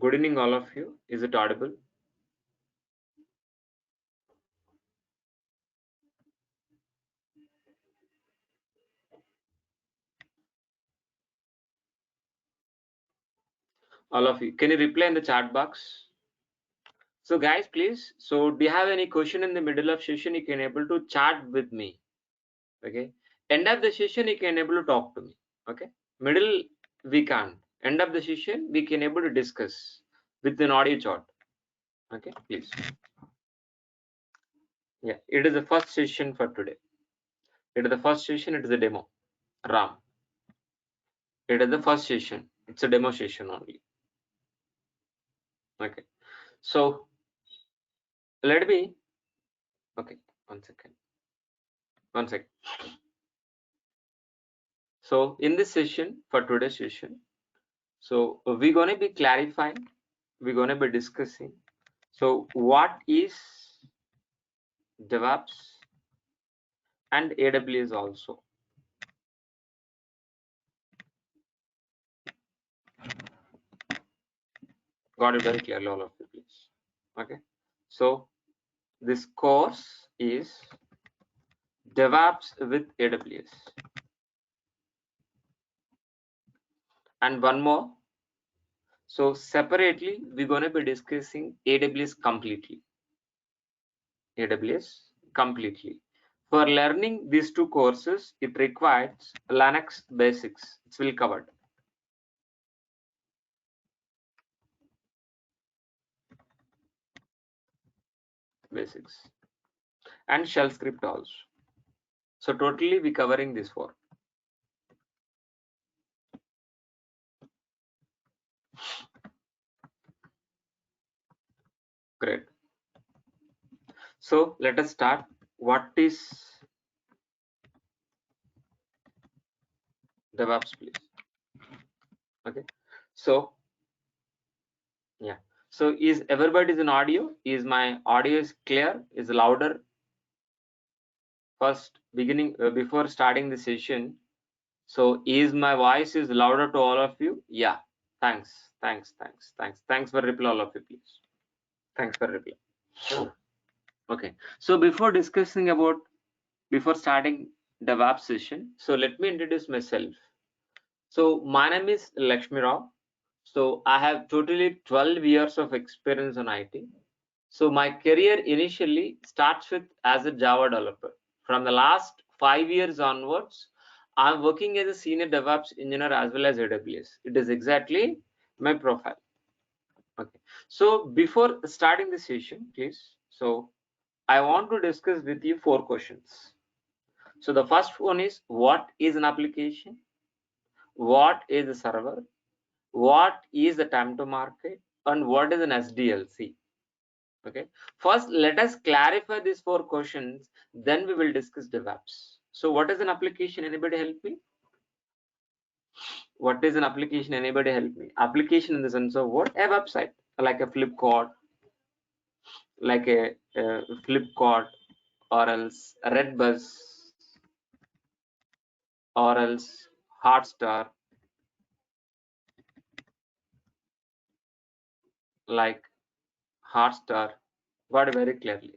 Good evening, all of you. Is it audible? All of you. Can you reply in the chat box? So guys, please. So do you have any question in the middle of session? You can able to chat with me. Okay. End of the session, you can able to talk to me. Okay. Middle, we can't. End of the session, we can able to discuss with an audio chat. Okay, please. Yeah, it is the first session for today. It is the first session. It is a demo. Ram. It is the first session. It's a demo session only. Okay. So let me. Okay. 1 second. 1 second. So in this session, for today's session, so we're going to be clarifying, we're going to be discussing. So what is DevOps and AWS also. Got it very clearly, all of you, please. Okay. So this course is DevOps with AWS. And one more. So separately, we're going to be discussing AWS completely. AWS completely. For learning these two courses, it requires Linux basics. It's well covered. Basics and shell script also. So totally we covering this four. Great. So let us start. What is DevOps, please? Okay. So yeah. So is everybody's in audio? Is my audio is clear? Is louder? First, beginning before starting the session. So is my voice is louder to all of you? Yeah. Thanks. Thanks for reply, all of you, please. Thanks for reply. Okay. So before starting DevOps session, so let me introduce myself. So my name is Lakshmi Rao. So I have totally 12 years of experience on IT. So my career initially starts with as a Java developer. From the last 5 years onwards, I'm working as a senior DevOps engineer as well as AWS. It is exactly my profile. Okay. So before starting the session, please. So I want to discuss with you 4 questions. So the first one is, what is an application? What is a server? What is the time to market? And what is an SDLC? Okay. First, let us clarify these 4 questions. Then we will discuss DevOps. So what is an application? Anybody help me? What is an application? Anybody help me? Application in the sense of what? A website, like a Flipkart, like a Flipkart, or else Redbus, or else Hotstar, like Hotstar. Got it very clearly.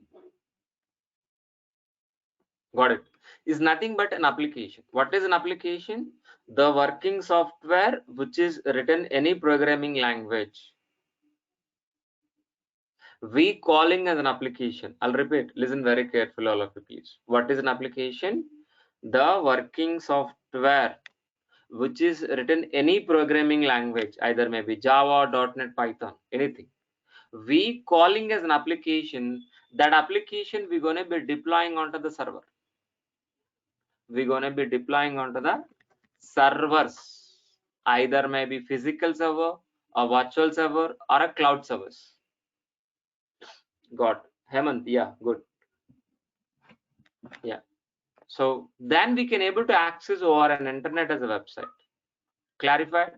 Got it. Is nothing but an application. What is an application? The working software which is written any programming language. We calling as an application. I'll repeat. Listen very carefully, all of you, please. What is an application? The working software which is written any programming language, either maybe Java, .NET, Python, anything. We calling as an application. That application we're going to be deploying onto the server. We're going to be deploying onto the servers, either maybe physical server, a virtual server, or a cloud service. Got Hemant? Yeah, good. Yeah. So then we can able to access over an internet as a website. Clarified.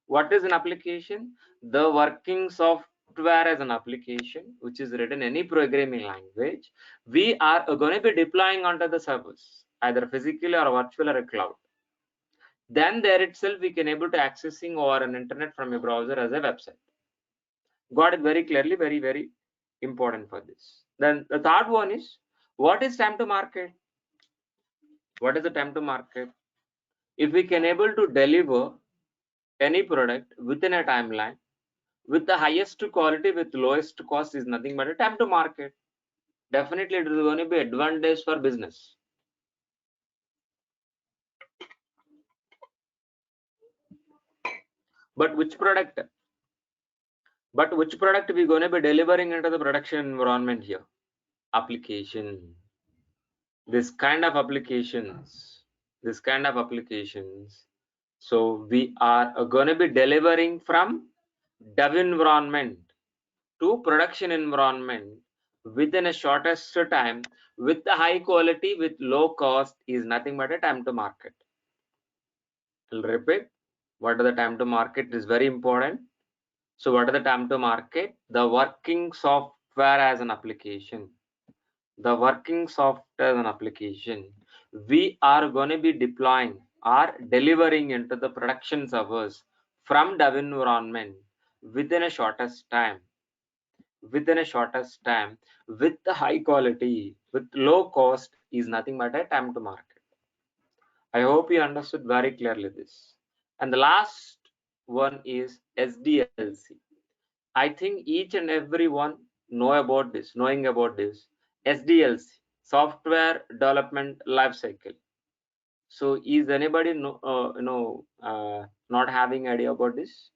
What is an application? The working software as an application which is written any programming language. We are going to be deploying onto the servers, either physically or virtual or a cloud. Then there itself we can able to accessing over an internet from a browser as a website. Got it very clearly, very, very important for this. Then the third one is, what is time to market? What is the time to market? If we can able to deliver any product within a timeline with the highest quality with lowest cost is nothing but a time to market. Definitely it is going to be advantage for business. But which product? But which product we going to be delivering into the production environment here? Application. This kind of applications. This kind of applications. So we are going to be delivering from dev environment to production environment within a shortest time with the high quality with low cost is nothing but a time to market. I'll repeat, what are the time to market is very important. So what are the time to market? The working software as an application. The working software as an application. We are going to be deploying or delivering into the production servers from dev environment within a shortest time. Within a shortest time with the high quality with low cost is nothing but a time to market. I hope you understood very clearly this. And the last one is SDLC. I think each and every one knowing about this SDLC, software development life cycle. So is anybody not having idea about this?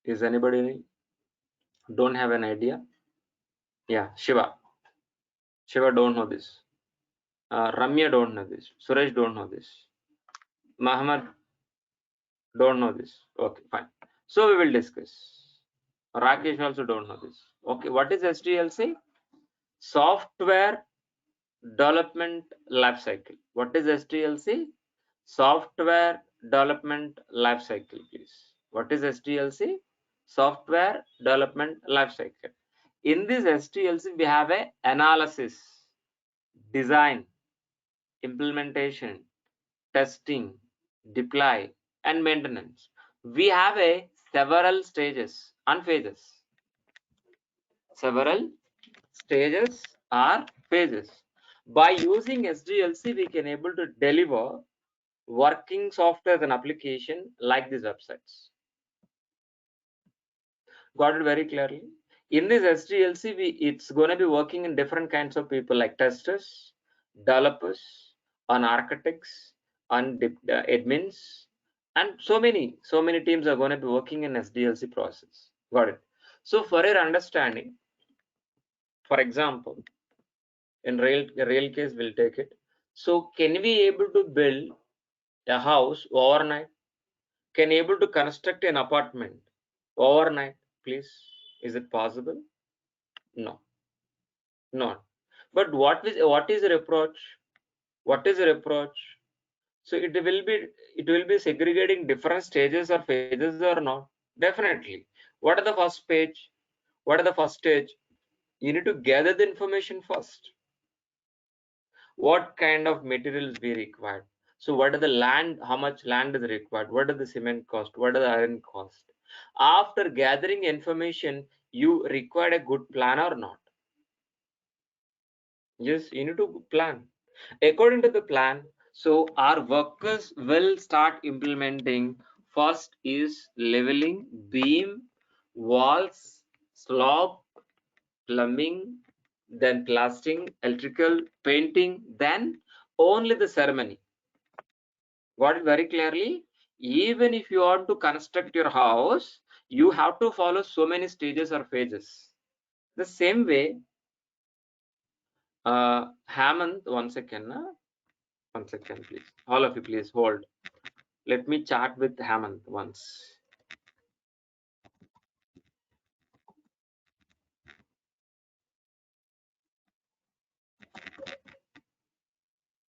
Is anybody don't have an idea? Yeah, Shiva don't know this. Ramya don't know this. Suresh don't know this. Muhammad don't know this. Okay, fine. So we will discuss. Rakesh also don't know this. Okay, what is SDLC? Software development life cycle. What is SDLC? Software development life cycle, please. What is SDLC? Software development life cycle. In this SDLC, we have a analysis, design, implementation, testing, deploy, and maintenance. We have a several stages and phases. Several stages or phases. By using SDLC, we can able to deliver working software and application like these websites. Got it very clearly. In this SDLC, it's going to be working in different kinds of people like testers, developers, on architects, on admins, and so many teams are going to be working in SDLC process. Got it. So for your understanding, for example, in real case, we'll take it. So can we able to build a house overnight? Can able to construct an apartment overnight, please? Is it possible? No, not. But what is a reproach? What is a reproach? So it will be segregating different stages or phases or not? Definitely. What are the first page? What are the first stage? You need to gather the information first. What kind of materials we required? So what are the land? How much land is required? What are the cement cost? What are the iron cost? After gathering information, you require a good plan or not? Yes, you need to plan according to the plan. So our workers will start implementing. First is leveling, beam, walls, slope, plumbing, then plastering, electrical, painting, then only the ceremony. Got it very clearly? Even if you want to construct your house, you have to follow so many stages or phases. The same way, Hamant, 1 second. One second, please. All of you, please hold. Let me chat with Hamant once.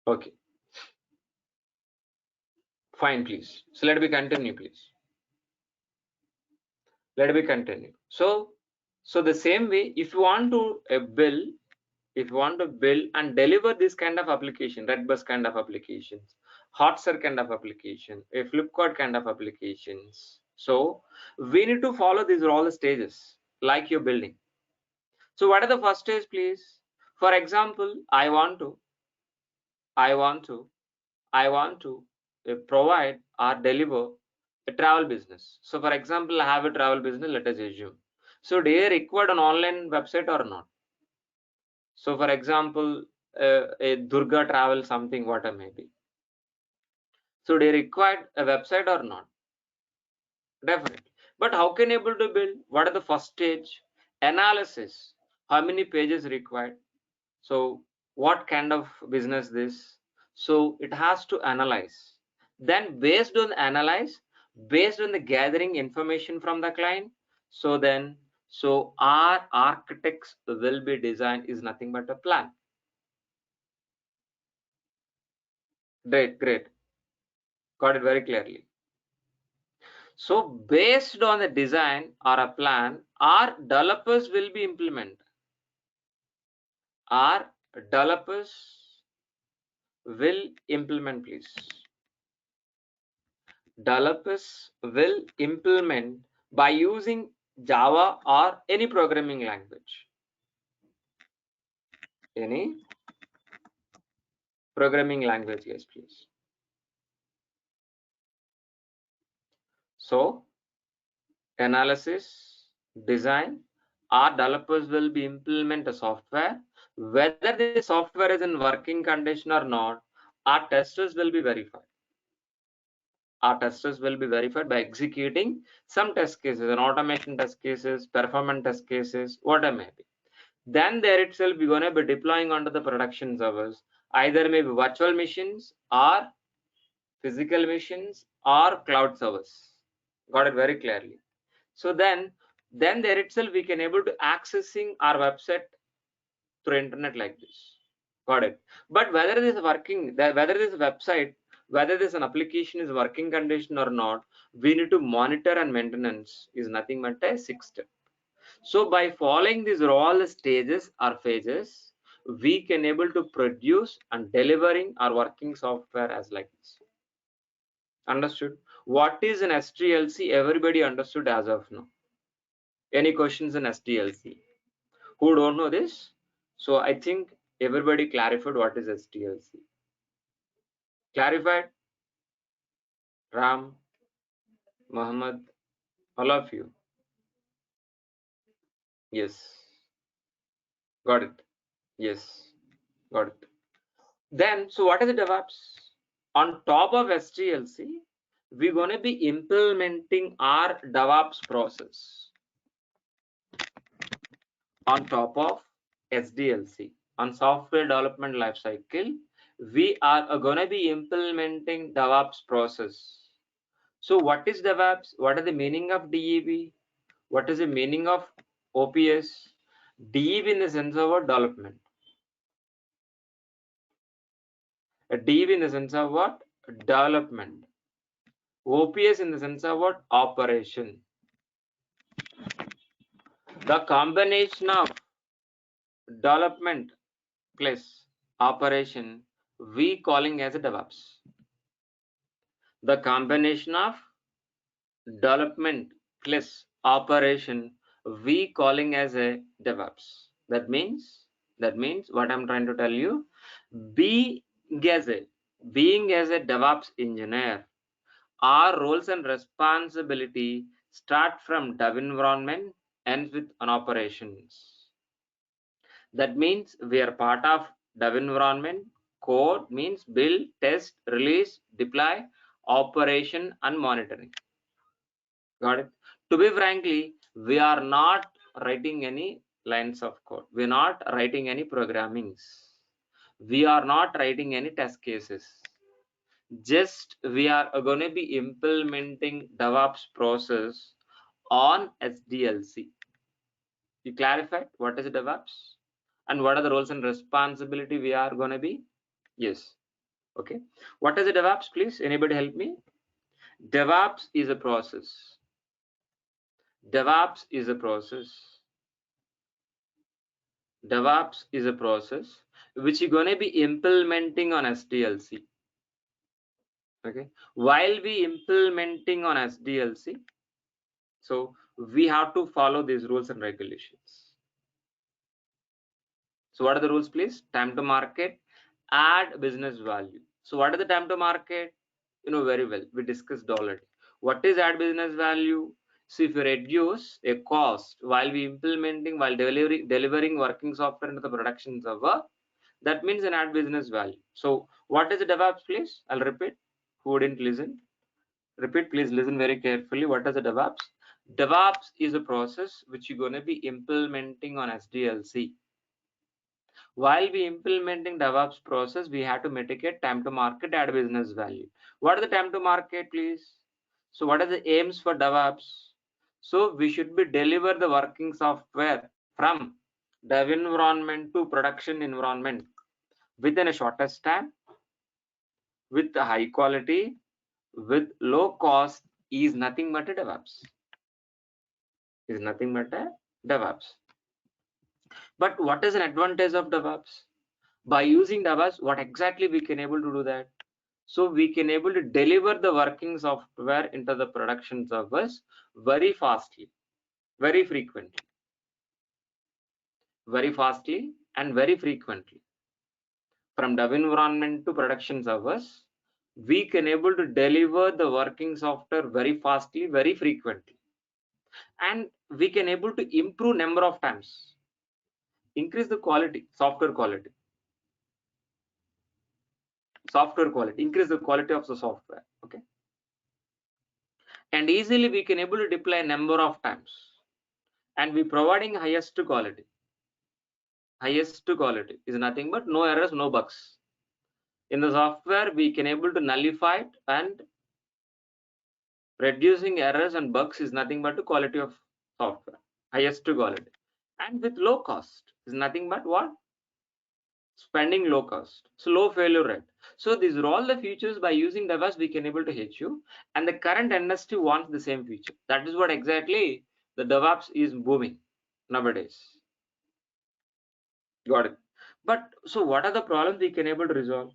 Okay. Fine, please. So let me continue, please. Let me continue. So the same way, if you want to build, and deliver this kind of application, Redbus kind of applications, Hotser kind of application, a Flipkart kind of applications. So we need to follow these all the stages like you're building. So what are the first stage, please? For example, I want to provide or deliver a travel business. So for example, I have a travel business, let us assume. So do you require an online website or not? So for example, a Durga travel something, whatever may be. So do you require a website or not? Definitely. But how can you able to build? What are the first stage? Analysis. How many pages required? So what kind of business this? So it has to analyze. Then based on analyze, based on the gathering information from the client, so then so our architects will be designed is nothing but a plan. Great, great. Got it very clearly. So based on the design or a plan, our developers will be implement. Our developers will implement, please. Developers will implement by using Java or any programming language. Any programming language, yes, please. So analysis, design, our developers will be implement a software. Whether the software is in working condition or not, our testers will be verified. Our testers will be verified by executing some test cases, an automation test cases, performance test cases, whatever may be. Then there itself we're going to be deploying onto the production servers, either maybe virtual machines or physical machines or cloud servers. Got it very clearly. So then there itself we can able to accessing our website through internet like this. Got it. But whether this working, whether this website, whether this an application is working condition or not, we need to monitor and maintenance is nothing but a 6 step. So by following these all the stages or phases, we can able to produce and delivering our working software as like this. Understood? What is an SDLC? Everybody understood as of now. Any questions in SDLC? Who don't know this? So I think everybody clarified what is SDLC. Clarified? Ram, Muhammad, all of you. Yes. Got it. Yes. Got it. Then, so what is the DevOps? On top of SDLC, we're going to be implementing our DevOps process on top of SDLC. On software development lifecycle, we are going to be implementing DevOps process. So what is DevOps? What is the meaning of DEV? What is the meaning of OPS? DEV in the sense of what? Development. A DEV in the sense of what? Development. OPS in the sense of what? Operation. The combination of development plus operation we calling as a DevOps. The combination of development plus operation we calling as a DevOps. That means what I'm trying to tell you, being as a DevOps engineer, our roles and responsibility start from dev environment, ends with an operations. That means we are part of dev environment. Code means build, test, release, deploy, operation, and monitoring. Got it? To be frankly, we are not writing any lines of code. We're not writing any programmings. We are not writing any test cases. Just we are going to be implementing DevOps process on SDLC. You clarified what is DevOps and what are the roles and responsibility we are going to be? Yes. Okay. What is a DevOps, please? Anybody help me? DevOps is a process. DevOps is a process. DevOps is a process which you're going to be implementing on SDLC. Okay. While we implementing on SDLC, So we have to follow these rules and regulations. So what are the rules, please? Time to market, add business value. So what is the time to market? You know very well, we discussed already. What is add business value? So if you reduce a cost while delivering working software into the production server, that means an add business value. So what is the DevOps, please? I'll repeat. Who didn't listen? Repeat, please listen very carefully. What is the DevOps? DevOps is a process which you're going to be implementing on SDLC. While we implementing DevOps process, we have to mitigate time to market, add business value. What is the time to market, please? So what are the aims for DevOps? So we should be deliver the working software from dev environment to production environment within a shortest time, with high quality, with low cost, is nothing but a DevOps. Is nothing but a DevOps. But what is an advantage of DevOps? By using DevOps, what exactly we can able to do that? So we can able to deliver the working software into the production servers very fastly, very frequently, and very frequently. From dev environment to production servers, we can able to deliver the working software very fastly, very frequently, and we can able to improve number of times, increase the quality, software quality, increase the quality of the software. Okay, and easily we can able to deploy number of times, and we providing highest quality. Highest quality is nothing but no errors, no bugs. In the software, we can able to nullify it, and reducing errors and bugs is nothing but the quality of software, highest quality, and with low cost is nothing but what? Spending low cost, so low failure rate. So these are all the features by using DevOps we can able to hit you, and the current industry wants the same feature. That is what exactly the DevOps is booming nowadays. Got it. But so what are the problems we can able to resolve?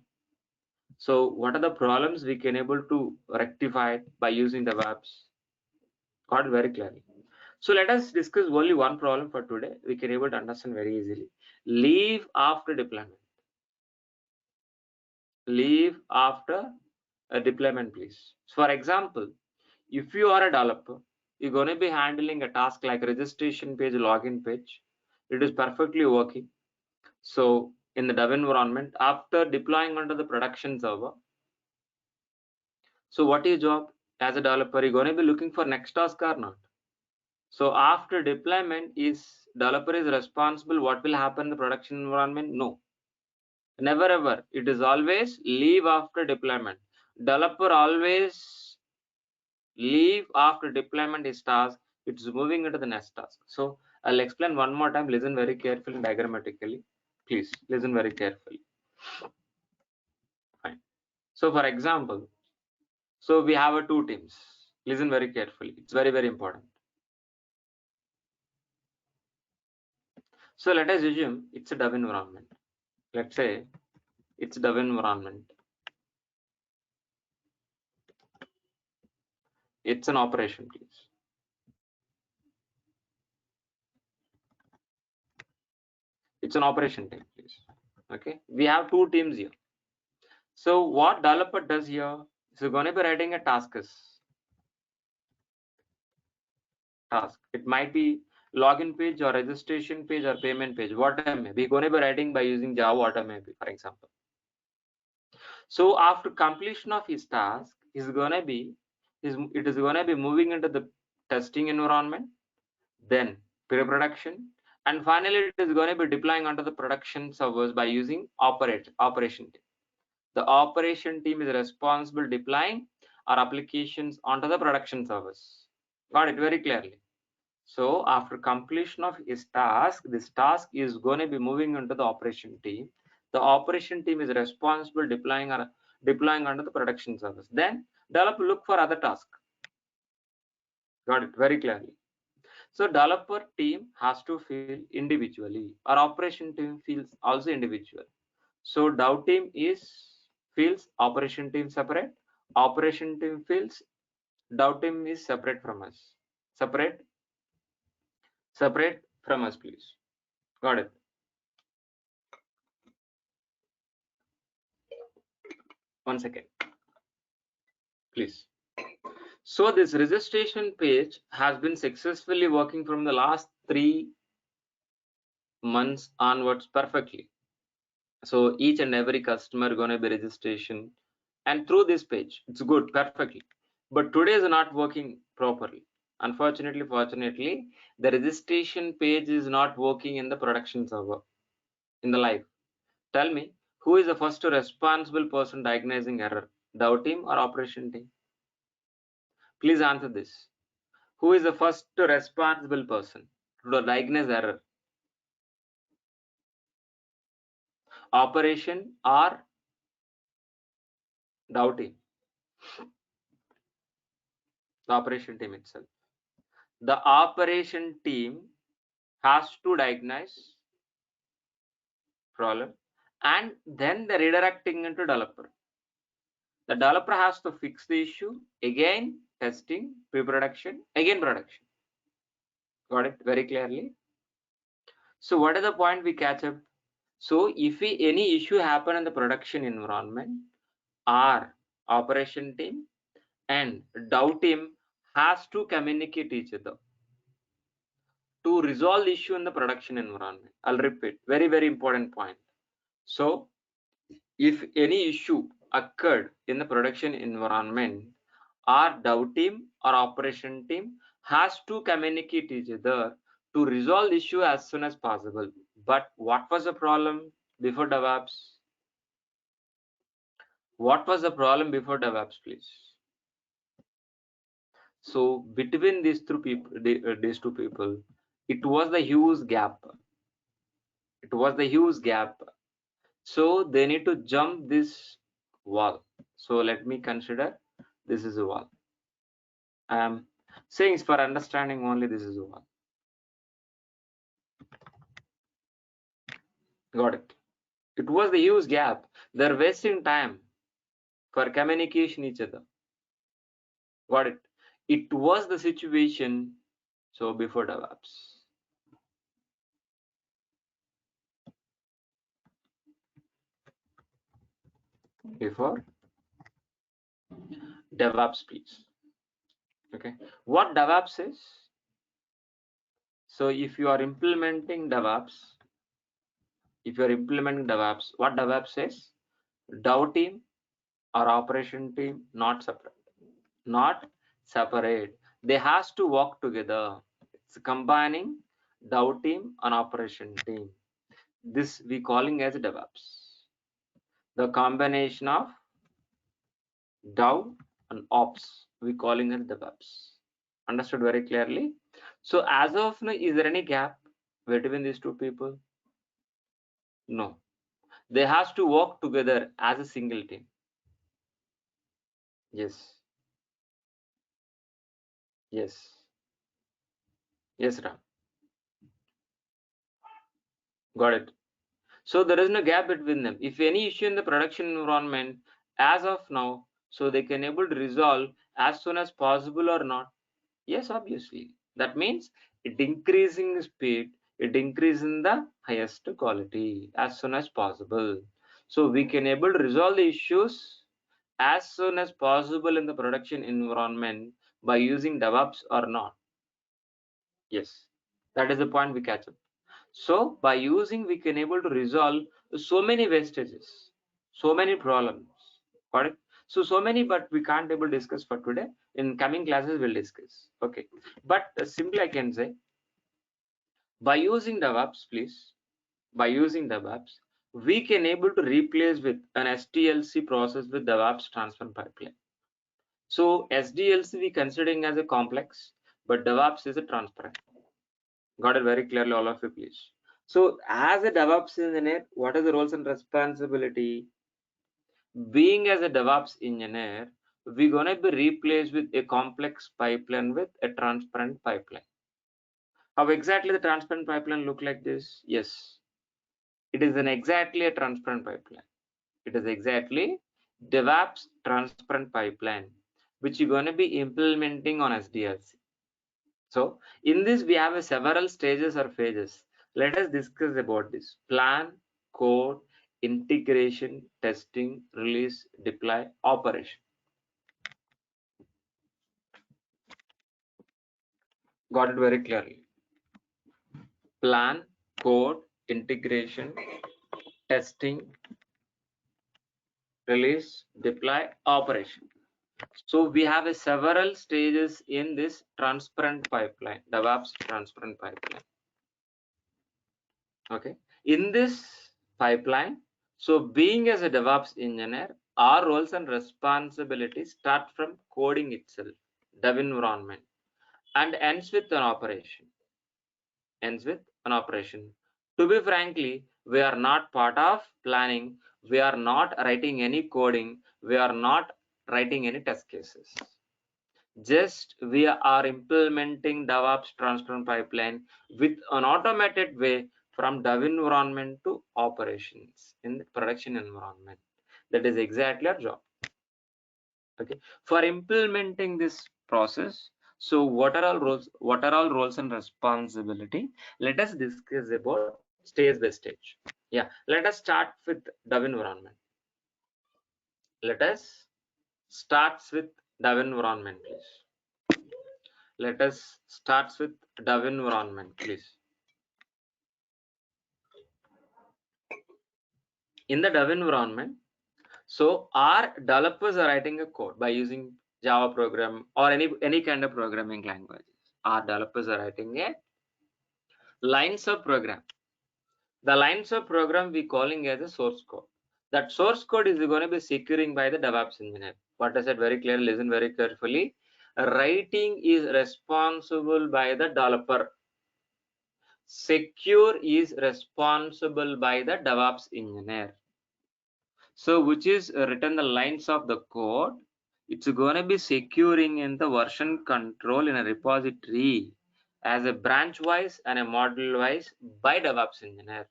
So what are the problems we can able to rectify by using DevOps? Got it very clearly. So let us discuss only one problem for today. We can able to understand very easily. Leave after deployment. Leave after a deployment, please. So for example, if you are a developer, you're going to be handling a task like registration page, login page. It is perfectly working. So in the dev environment, after deploying onto the production server, so what is your job as a developer? You're going to be looking for next task or not? So after deployment, is developer is responsible what will happen in the production environment? No, never ever. It is always leave after deployment. Developer always leave after deployment is task. It's moving into the next task. So I'll explain one more time. Listen very carefully diagrammatically. Please listen very carefully. Fine. So for example, so we have two teams. Listen very carefully. It's very, very important. So let us assume it's a dev environment. Let's say it's dev environment. It's an operation, please. It's an operation team, please. Okay, we have two teams here. So what developer does here is going to be writing a task. It might be login page or registration page or payment page. What may be going to be writing by using Java. What may be, for example. So after completion of his task, it is going to be moving into the testing environment, then pre-production, and finally it is going to be deploying onto the production servers by using operation team. The operation team is responsible deploying our applications onto the production servers. Got it very clearly. So after completion of his task, this task is going to be moving into the operation team. The operation team is responsible deploying onto the production service. Then developer look for other task. Got it very clearly. So developer team has to feel individually. Our operation team feels also individual. So dev team feels operation team separate. Operation team feels dev team is separate from us. Separate from us, please. Got it? One second, please. So this registration page has been successfully working from the last 3 months onwards perfectly. So each and every customer gonna be registration, and through this page it's good perfectly. But today is not working properly. Unfortunately, fortunately, the registration page is not working in the production server in the live. Tell me, who is the first responsible person diagnosing error? Dev team or operation team? Please answer this. Who is the first responsible person to diagnose error? Operation or Dev team? The operation team itself. The operation team has to diagnose problem and then the redirecting into developer. The developer has to fix the issue, again testing, pre-production, again production. Got it very clearly? So what is the point we catch up? So if any issue happen in the production environment, our operation team and Dev team has to communicate each other to resolve the issue in the production environment. I'll repeat, very, very important point. So if any issue occurred in the production environment, our Dev team or operation team has to communicate each other to resolve the issue as soon as possible. But what was the problem before DevOps? What was the problem before DevOps, please? So between these two people, it was the huge gap. It was the huge gap. So they need to jump this wall. So let me consider this is a wall. I'm saying for understanding only this is a wall. Got it. It was the huge gap. They're wasting time for communication each other. Got it. It was the situation. So before DevOps. Before DevOps, please. Okay. What DevOps is? So if you are implementing DevOps, what DevOps is? Dev team or operation team not separate. Not separate. They has to work together. It's combining Dev team and operation team. This we calling as DevOps. The combination of Dev and Ops we calling as DevOps. Understood very clearly? So as of now, is there any gap between these two people? No. They has to work together as a single team. Yes. Yes. Yes, Ram. Got it. So there is no gap between them. If any issue in the production environment as of now, so they can able to resolve as soon as possible or not? Yes, obviously. That means it increasing speed, it increasing the highest quality as soon as possible. So we can able to resolve the issues as soon as possible in the production environment by using DevOps or not. Yes, that is the point we catch up. So by using, we can able to resolve so many wastages, so many problems. Got it? So many, but we can't able to discuss for today. In coming classes, we'll discuss. Okay. But simply I can say, by using DevOps, please, by using DevOps, we can able to replace with an SDLC process with DevOps transfer pipeline. So SDLC we considering as a complex, but DevOps is a transparent. Got it very clearly, all of you, please. So as a DevOps engineer, what are the roles and responsibility? Being as a DevOps engineer, we're going to be replaced with a complex pipeline with a transparent pipeline. How exactly the transparent pipeline look like this? Yes, it is exactly a transparent pipeline. It is exactly DevOps transparent pipeline, which you're going to be implementing on SDLC. So in this, we have several stages or phases. Let us discuss about this: plan, code, integration, testing, release, deploy, operation. Got it very clearly. Plan, code, integration, testing, release, deploy, operation. So we have several stages in this transparent pipeline, DevOps transparent pipeline. Okay. In this pipeline, so being as a DevOps engineer, our roles and responsibilities start from coding itself, dev environment, and ends with an operation. Ends with an operation. To be frankly, we are not part of planning. We are not writing any coding. We are not writing any test cases. Just we are implementing DevOps transparent pipeline with an automated way from dev environment to operations in the production environment. That is exactly our job. Okay. For implementing this process, so what are all roles? What are all roles and responsibility? Let us discuss about stage by stage. Yeah. Let us start with dev environment. Let us start with dev environment, please. Let us start with dev environment, please. In the dev environment, so our developers are writing a code by using Java program or any kind of programming languages. Our developers are writing a lines of program. The lines of program we calling as a source code. That source code is going to be securing by the DevOps engineer. What I said very clearly, listen very carefully. Writing is responsible by the developer. Secure is responsible by the DevOps engineer. So which is written the lines of the code, it's going to be securing in the version control in a repository as a branch wise and a model wise by DevOps engineer.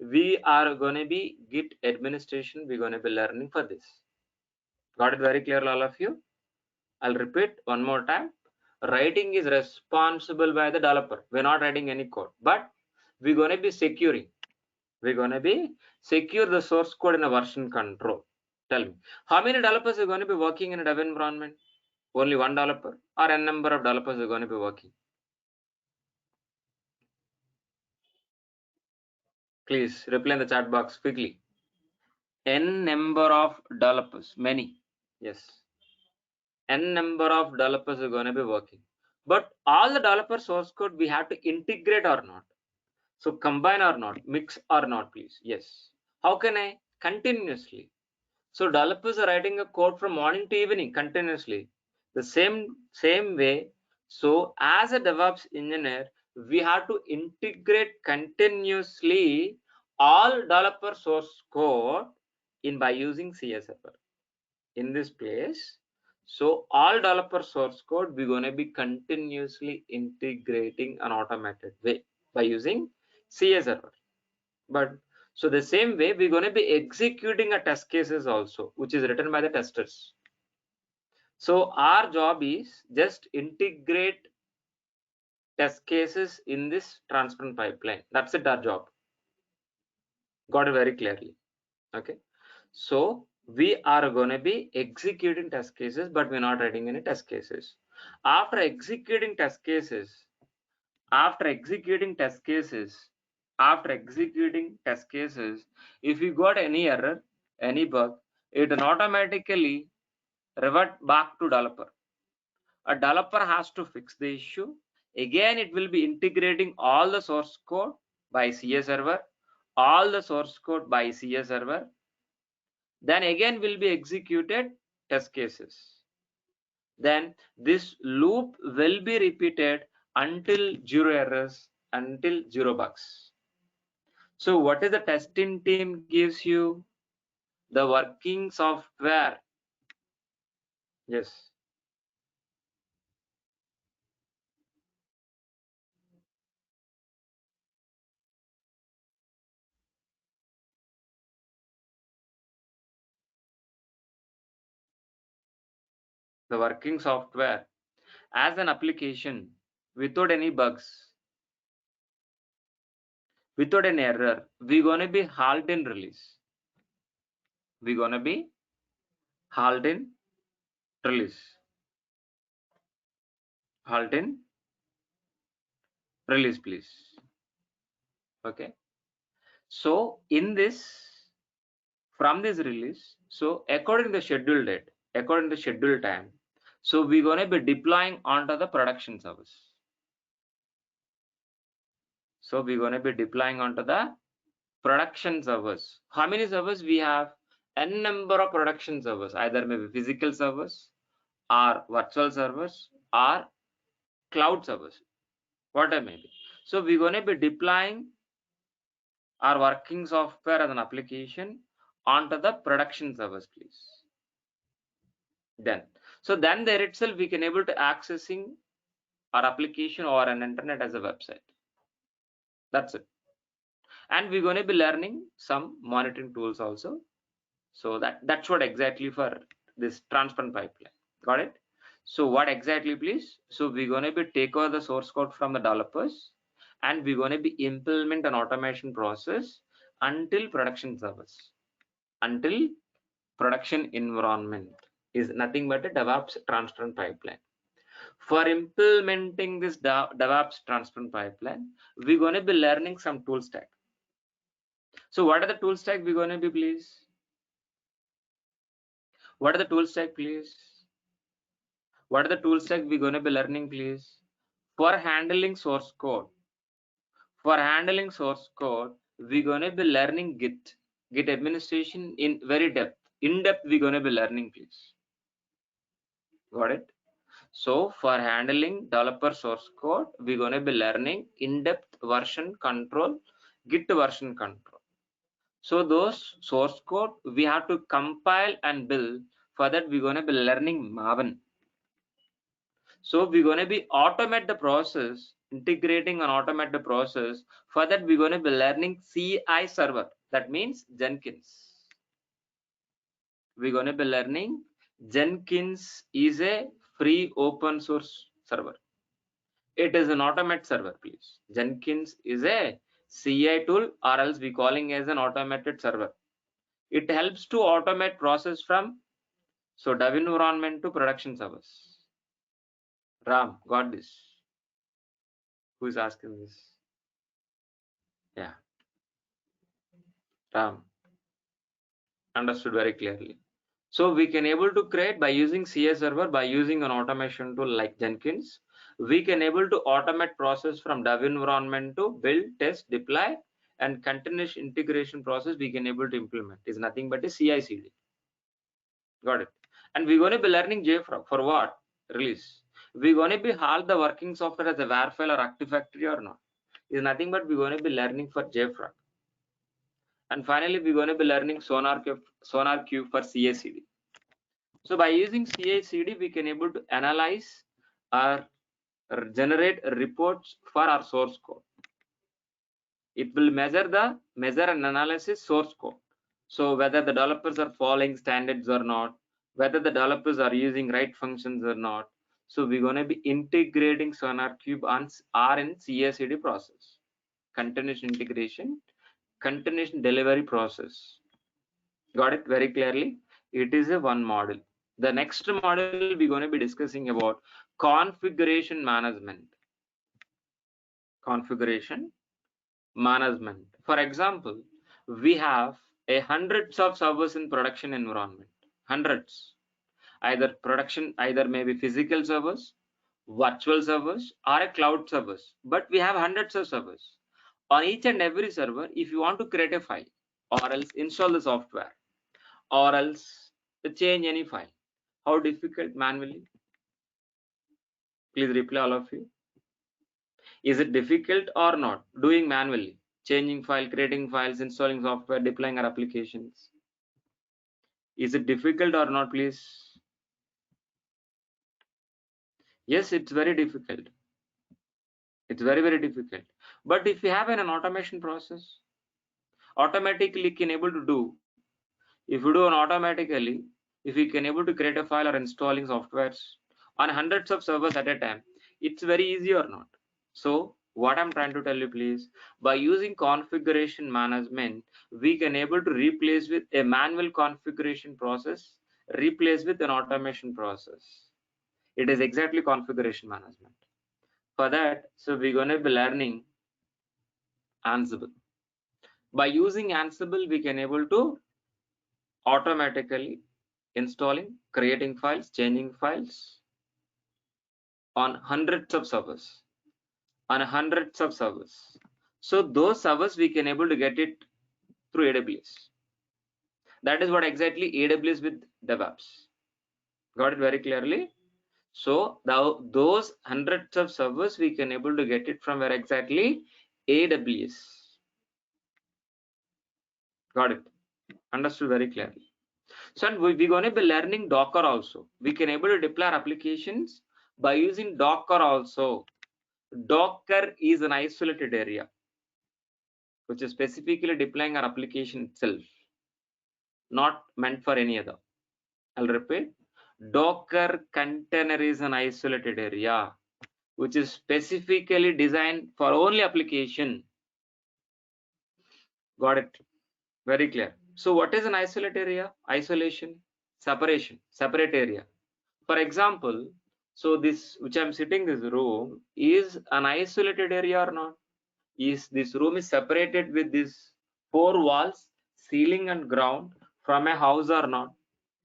We are going to be Git administration. We're going to be learning for this. Got it very clear, all of you? I'll repeat one more time. Writing is responsible by the developer. We're not writing any code, but we're going to be securing. We're going to be secure the source code in a version control. Tell me, how many developers are going to be working in a dev environment? Only one developer or n number of developers are going to be working? Please reply in the chat box quickly. N number of developers, many. Yes. N number of developers are going to be working. But all the developer source code we have to integrate or not. So combine or not, mix or not, please. Yes. How can I? Continuously. So developers are writing a code from morning to evening continuously. The same way. So as a DevOps engineer, we have to integrate continuously all developer source code in by using CS server. In this place, so all developer source code we're going to be continuously integrating an automated way by using CS server. But so the same way we're going to be executing a test cases also, which is written by the testers. So our job is just integrate test cases in this transparent pipeline. That's it, our job. Got it very clearly. Okay. So we are going to be executing test cases, but we're not writing any test cases. After executing test cases, if you got any error, any bug, it will automatically revert back to developer. A developer has to fix the issue. Again, it will be integrating all the source code by CS server, all the source code by CS server. Then again will be executed test cases. Then this loop will be repeated until zero errors, until zero bugs. So what is the testing team gives you? The working software. Yes. The working software as an application. without any bugs, without an error, we're gonna be halt in release. We're gonna be halt in release. Halt in release, please. Okay. So in this, from this release, so according to the schedule date, according to the schedule time, so we're gonna be deploying onto the production service. So we're gonna be deploying onto the production servers. How many servers we have? N number of production servers, either maybe physical servers or virtual servers or cloud servers, whatever may be. So we're going to be deploying our working software as an application onto the production servers, please. Then, so then there itself we can able to accessing our application or an internet as a website. That's it. And we're going to be learning some monitoring tools also. So that's what exactly for this transparent pipeline. Got it? So what exactly, please? So we're going to be take over the source code from the developers, and we're going to be implement an automation process until production service, until production environment is nothing but a DevOps transparent pipeline. For implementing this DevOps transparent pipeline, we're going to be learning some tool stack. So what are the tool stack we're going to be, please? What are the tool stack, please? What are the tool stack we're going to be learning, please? For handling source code, we're going to be learning Git administration in very in depth we're going to be learning, please. Got it? So for handling developer source code, we're going to be learning in-depth version control, Git version control. So those source code we have to compile and build. For that we're going to be learning Maven. So we're going to be automate the process, integrating and automate the process. For that we're going to be learning CI server. That means Jenkins. We're going to be learning Jenkins is a free open source server. It is an automate server, please. Jenkins is a CI tool, or else we calling as an automated server. It helps to automate process from dev environment to production service. Ram, got this? Who is asking this? Yeah, Ram, understood very clearly. So we can able to create by using CI server, by using an automation tool like Jenkins. We can able to automate process from dev environment to build, test, deploy, and continuous integration process we can able to implement is nothing but a CI/CD. Got it? And we're going to be learning JFrog for what? Release. We're going to be all the working software as a WAR file or Active-Factory or not. Is nothing but we're going to be learning for JFrog. And finally, we're going to be learning SonarQube for CI/CD. So by using CI/CD, we can able to analyze or generate reports for our source code. It will measure and analysis source code. So whether the developers are following standards or not, whether the developers are using right functions or not. So we're going to be integrating SonarQube on in CI/CD process, continuous integration, continuous delivery process. Got it very clearly? It is a one model. The next model we're going to be discussing about configuration management. Configuration management. For example, we have hundreds of servers in production environment. Hundreds. Either maybe physical servers, virtual servers, or a cloud servers. But we have hundreds of servers. On each and every server, if you want to create a file, or else install the software, or else change any file, how difficult manually? Please reply, all of you. Is it difficult or not doing manually? Changing file, creating files, installing software, deploying our applications. Is it difficult or not, please? Yes, it's very difficult. It's very, very difficult. But if you have an automation process, automatically can able to do. If you do an automatically, if you can able to create a file or installing softwares on hundreds of servers at a time, It's very easy or not? So what I'm trying to tell you, please, by using configuration management, we can able to replace with a manual configuration process, replace with an automation process. It is exactly configuration management. For that, so we're going to be learning Ansible. By using Ansible, we can able to automatically installing, creating files, changing files on hundreds of servers, So those servers we can able to get it through AWS. That is what exactly AWS with DevOps. Got it very clearly? So now those hundreds of servers we can able to get it from where exactly? AWS. Got it? Understood very clearly. So we're going to be learning Docker also. We can able to deploy our applications by using Docker also. Docker is an isolated area which is specifically deploying our application itself, not meant for any other. I'll repeat. Docker container is an isolated area which is specifically designed for only application. Got it? Very clear. So what is an isolated area? Isolation, separation, separate area. For example, so this which I'm sitting this room is an isolated area or not? Is this room is separated with these 4 walls, ceiling and ground from a house or not?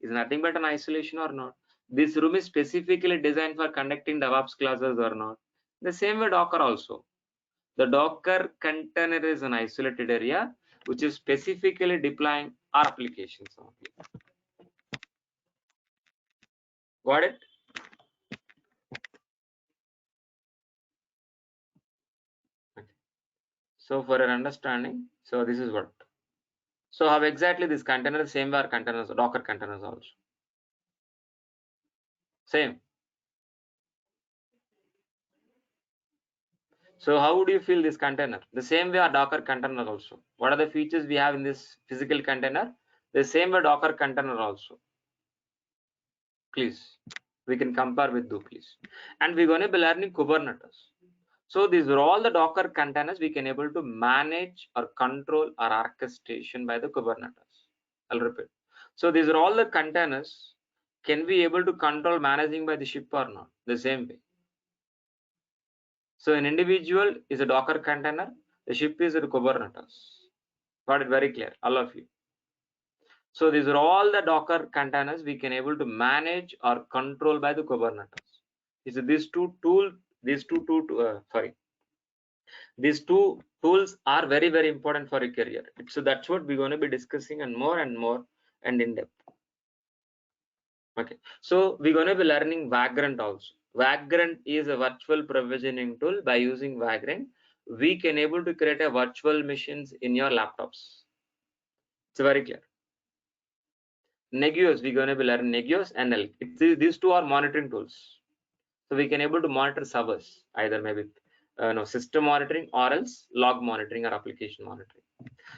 Is nothing but an isolation or not? This room is specifically designed for conducting DevOps classes or not? The same way Docker also. The Docker container is an isolated area which is specifically deploying our applications only. Got it? Okay. So for your understanding, so this is what. So how exactly this container, same way our containers, Docker containers also. Same. So how would you feel this container? The same way our Docker container also. What are the features we have in this physical container? The same way Docker container also. Please, we can compare with do please. And we're going to be learning Kubernetes. So these are all the Docker containers we can able to manage or control our orchestration by the Kubernetes. I'll repeat. So these are all the containers can be able to control managing by the ship or not? The same way. So an individual is a Docker container, the ship is a Kubernetes. Got it very clear, all of you. So these are all the Docker containers we can able to manage or control by the Kubernetes. Is these two tools are very, very important for your career. So that's what we're going to be discussing and more and in depth. Okay, so we're going to be learning Vagrant also. Vagrant is a virtual provisioning tool. By using Vagrant, we can able to create a virtual machines in your laptops. It's very clear. Nagios, we're going to be learning Nagios and Elk. These two are monitoring tools. So we can able to monitor servers, either maybe system monitoring or else log monitoring or application monitoring.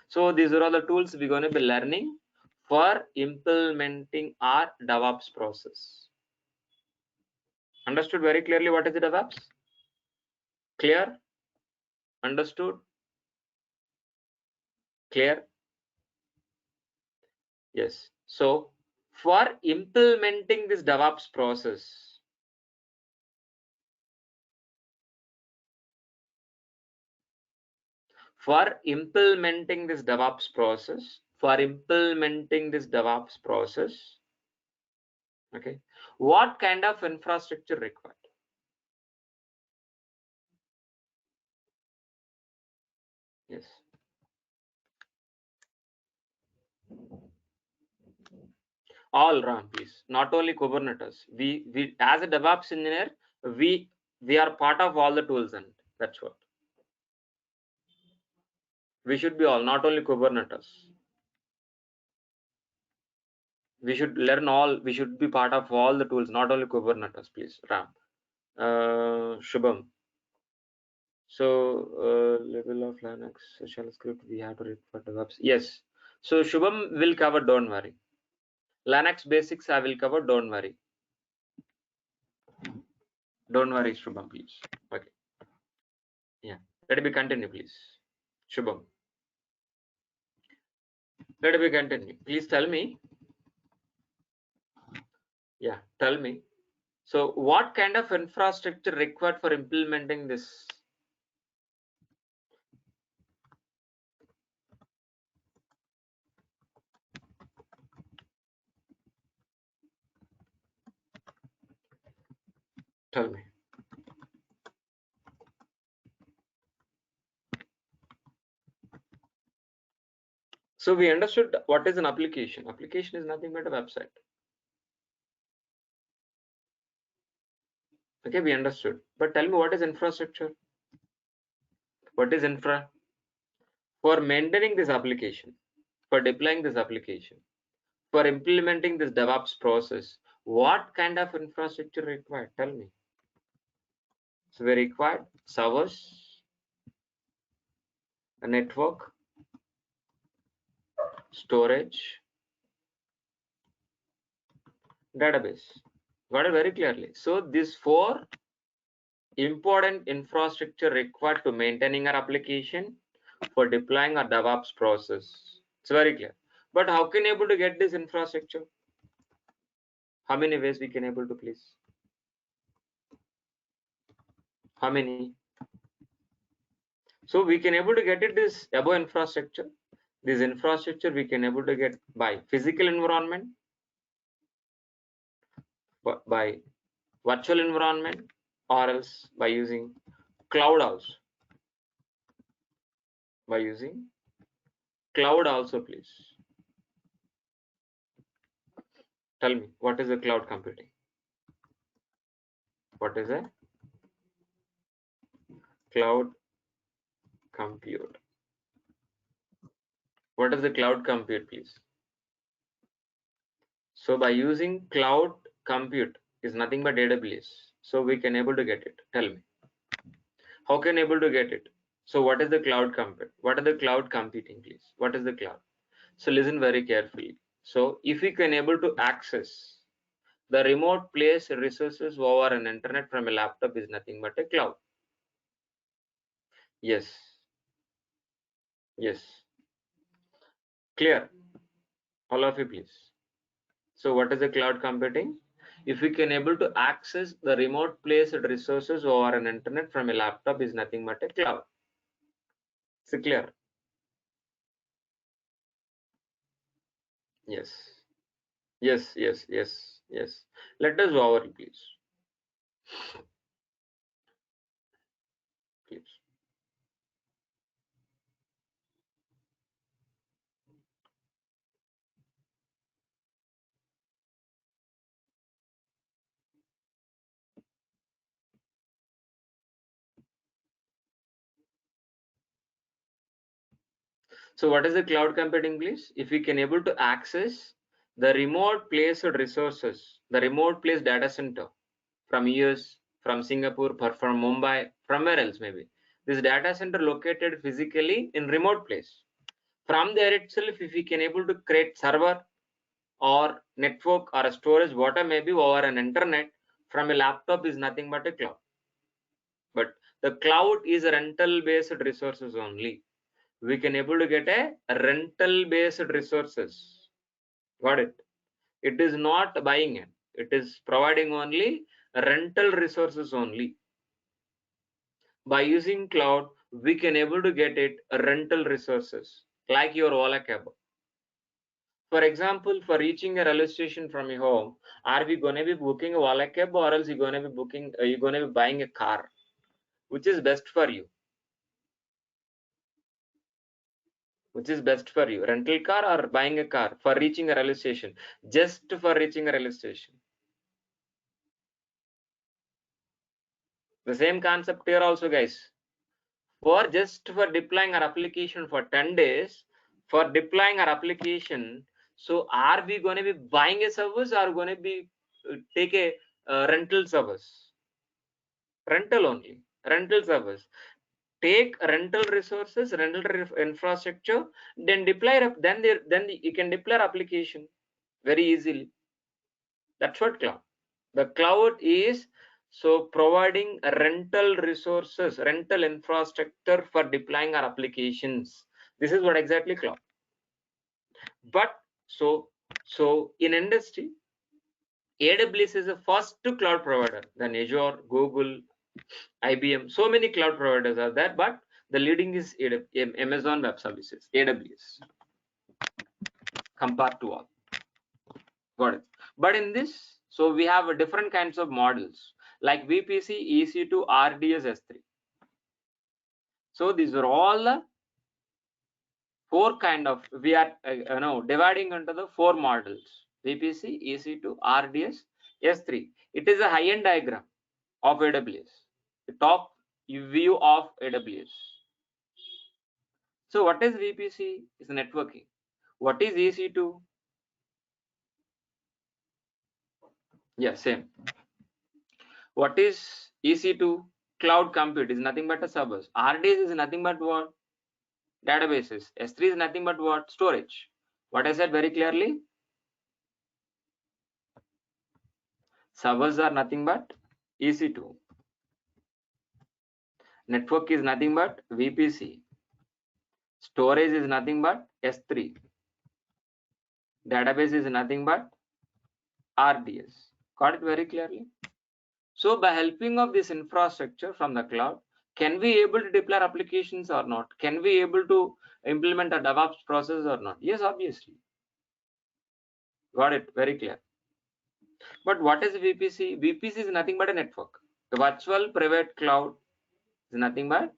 So these are all the tools we're going to be learning for implementing our DevOps process. Understood very clearly what is the DevOps? Clear? Understood? Clear? Yes. So for implementing this DevOps process, okay, what kind of infrastructure required? Yes. All run, please. Not only Kubernetes. We as a DevOps engineer, we are part of all the tools, and that's what we should be all. Not only Kubernetes. We should learn all. We should be part of all the tools, not only Kubernetes, please. Ram. Shubham. So level of Linux shell script we have to read for DevOps. Yes. So Shubham will cover. Don't worry. Linux basics I will cover. Don't worry. Don't worry, Shubham, please. Okay. Yeah. Let me continue, please. Shubham. Let me continue. Please tell me. Yeah, tell me. So what kind of infrastructure required for implementing this? Tell me. So we understood what is an application. Application is nothing but a website. Okay, we understood. But tell me, what is infrastructure? What is infra? For maintaining this application, for deploying this application, for implementing this DevOps process, what kind of infrastructure required? Tell me. So we required servers, a network, storage, database. Got it very clearly. So these four important infrastructure required to maintaining our application, for deploying our DevOps process. It's very clear. But how can able to get this infrastructure? How many ways we can able to, please? How many? So we can able to get it this above infrastructure. This infrastructure we can able to get by physical environment, by virtual environment, or else by using cloud also. By using cloud also, please. Tell me, what is a cloud computing? What is a cloud compute? What is the cloud compute, please? So by using cloud compute is nothing but AWS. So we can able to get it. Tell me, how can able to get it? So what is the cloud compute? What are the cloud computing, please? What is the cloud? So listen very carefully. So if we can able to access the remote place resources over an internet from a laptop is nothing but a cloud. Yes. Yes. Clear? All of you, please. So what is the cloud computing? If we can able to access the remote placed resources over an internet from a laptop is nothing but a cloud. Is it clear? Yes. Yes, yes, yes, yes. Let us go over, please. Please. So what is the cloud computing, please? If we can able to access the remote placed resources, the remote placed data center from US, from Singapore, from Mumbai, from where else maybe. This data center located physically in remote place. From there itself, if we can able to create server or network or a storage, whatever may be over an internet from a laptop is nothing but a cloud. But the cloud is a rental based resources only. We can able to get a rental based resources. Got it? It is not buying it. It is providing only rental resources only. By using cloud, we can able to get it rental resources like your Ola cab. For example, for reaching a railway station from your home, are we going to be booking a Ola cab, or else you going to be booking? You going to be buying a car? Which is best for you? Which is best for you? Rental car or buying a car for reaching a railway station? Just for reaching a railway station. The same concept here also, guys. For just for deploying our application for 10 days, for deploying our application, so are we going to be buying a service, or going to be take a rental service? Rental only. Rental service. Take rental resources, rental infrastructure, then deploy up. Then you can deploy application very easily. That's what cloud. The cloud is So providing rental resources, rental infrastructure for deploying our applications. This is what exactly cloud. But so in industry, AWS is the first cloud provider. Then Azure, Google, IBM, so many cloud providers are there, but the leading is Amazon Web Services, AWS, compared to all. Got it. But in this, so we have different kinds of models like VPC, EC2, RDS, S3. So these are all the four kind of, we are dividing into the four models: VPC, EC2, RDS, S3. It is a high-end diagram of AWS, the top view of AWS. So what is VPC? Is networking. What is EC2? Yeah, same. What is EC2? Cloud compute is nothing but a servers. RDS is nothing but what? Databases. S3 is nothing but what? Storage. What I said very clearly, servers are nothing but EC2. Network is nothing but VPC. Storage is nothing but S3. Database is nothing but RDS. Got it very clearly? So by helping of this infrastructure from the cloud, can we able to deploy applications or not? Can we able to implement a DevOps process or not? Yes, obviously. Got it, very clear. But what is VPC? VPC is nothing but a network. The virtual private cloud is nothing but,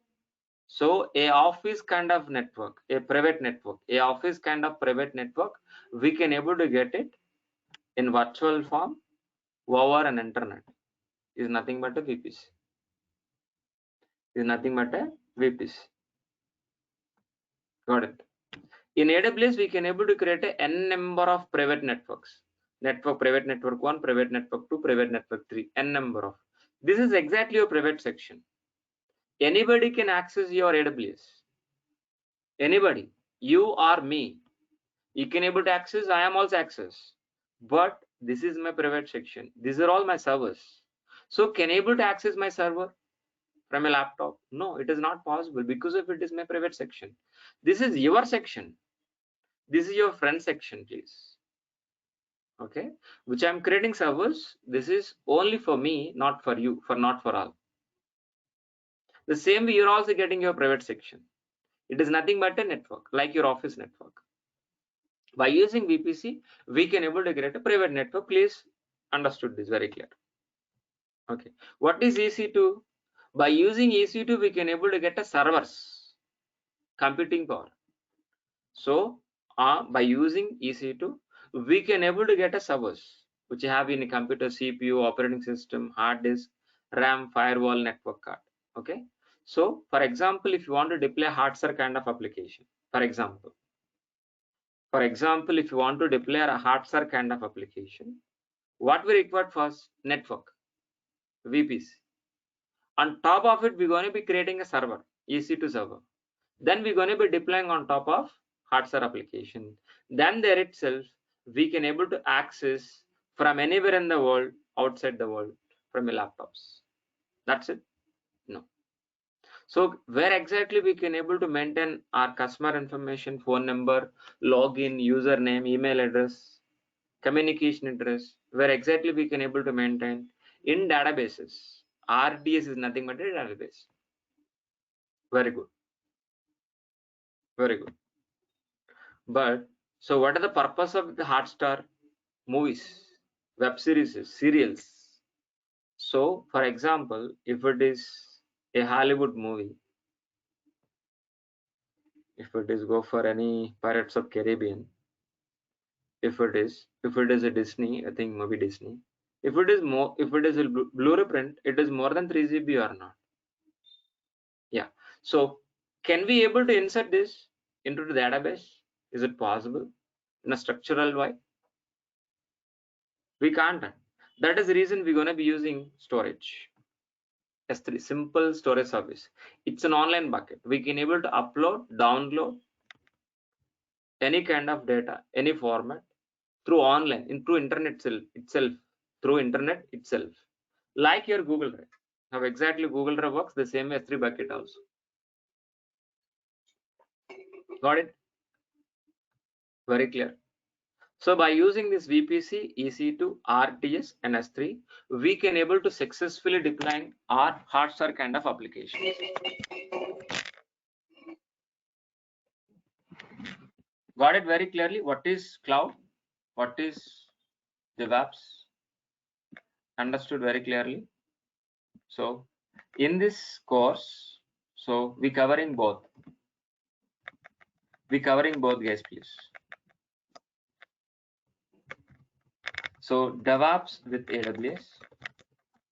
so a office kind of network, a private network, a office kind of private network, we can able to get it in virtual form over an internet. Is nothing but a VPC. Is nothing but a VPC. Got it. In AWS, we can able to create a n number of private networks. Network, private network 1, private network 2, private network 3, n number of. This is exactly your private section. Anybody can access your AWS. Anybody, you or me, you can able to access. I am also access, but this is my private section. These are all my servers. So can able to access my server from a laptop? No, it is not possible because of it is my private section. This is your section. This is your friend section, please. Okay, which I'm creating servers. This is only for me, not for you, not for all. The same way you're also getting your private section. It is nothing but a network, like your office network. By using VPC, we can able to create a private network. Please understood this very clear. Okay, what is EC2? By using EC2, we can able to get a servers, computing power. So by using EC2, we can able to get a servers which have in a computer, CPU, operating system, hard disk, RAM, firewall, network card. Okay, so for example, if you want to deploy hardware kind of application, for example, if you want to deploy a hardware kind of application, what we require first? Network, VPC. On top of it, we're going to be creating a server, EC2 server. Then we're going to be deploying on top of hardware application. Then there itself, we can able to access from anywhere in the world, outside the world, from your laptops. That's it? No. So where exactly we can able to maintain our customer information, phone number, login, username, email address, communication address, where exactly we can able to maintain in databases. RDS is nothing but a database. Very good. Very good. But so what are the purpose of the Hotstar? Movies, web series, serials. So for example, if it is a Hollywood movie, if it is go for any Pirates of Caribbean, if it is a Disney, I think movie Disney, if it is a Blu-ray print, it is more than 3 GB or not? Yeah. So can we able to insert this into the database? Is it possible in a structural way? We can't. That is the reason we're going to be using storage. S3, simple storage service. It's an online bucket. We can able to upload, download any kind of data, any format through online, through internet itself, through internet itself. like your Google Drive. How exactly Google Drive works, the same S3 bucket also. Got it? Very clear. So by using this VPC, EC2, RTS, and S3, we can able to successfully deploy our hardware kind of applications. Got it very clearly? What is cloud? What is DevOps? Understood very clearly. So in this course, so we covering both. We covering both, guys, please. So DevOps with AWS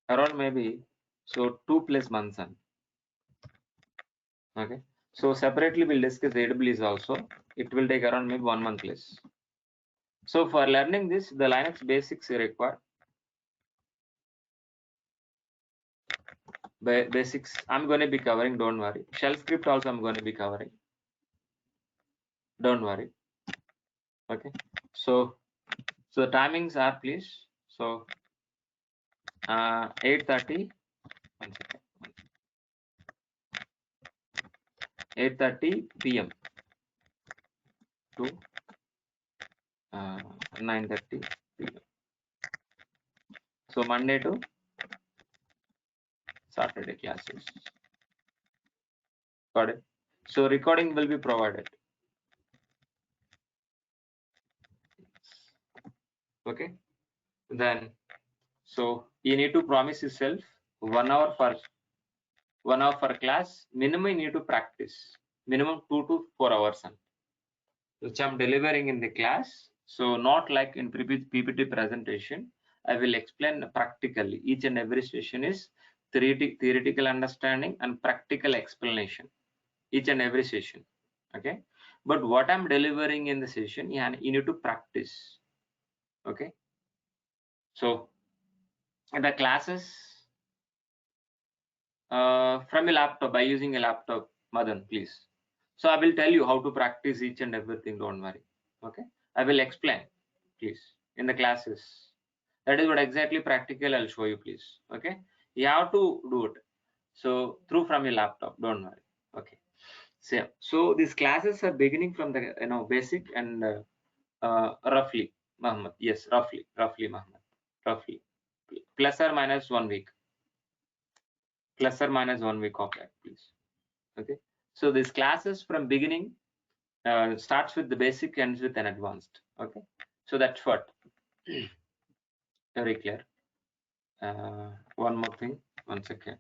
around maybe so 2+ months on. Okay. So separately we'll discuss AWS also. It will take around maybe 1 month less. So for learning this, the Linux basics are required. Basics I'm going to be covering, don't worry. Shell script also I'm going to be covering. Don't worry. Okay. So the timings are, please. So 8:30. 8:30 p.m. to 9:30 p.m. So Monday to Saturday classes. Got it? So recording will be provided. Okay. Then so you need to promise yourself 1 hour for class. Minimum you need to practice. Minimum 2 to 4 hours, which I'm delivering in the class. So not like in PPT presentation. I will explain practically. Each and every session is theoretical understanding and practical explanation. Each and every session. Okay. But what I'm delivering in the session, you need to practice. Okay. So the classes from a laptop, by using a laptop, Madan, please. So I will tell you how to practice each and everything. Don't worry. Okay. I will explain, please, in the classes. That is what exactly practical I'll show you, please. Okay. You have to do it. So through from your laptop. Don't worry. Okay. So these classes are beginning from the basic and roughly Muhammad. Yes, roughly Muhammad. Roughly plus or minus 1 week. Plus or minus 1 week of that, please. Okay. So these classes from beginning starts with the basic, ends with an advanced. Okay. So that's what. Very clear. One more thing. 1 second.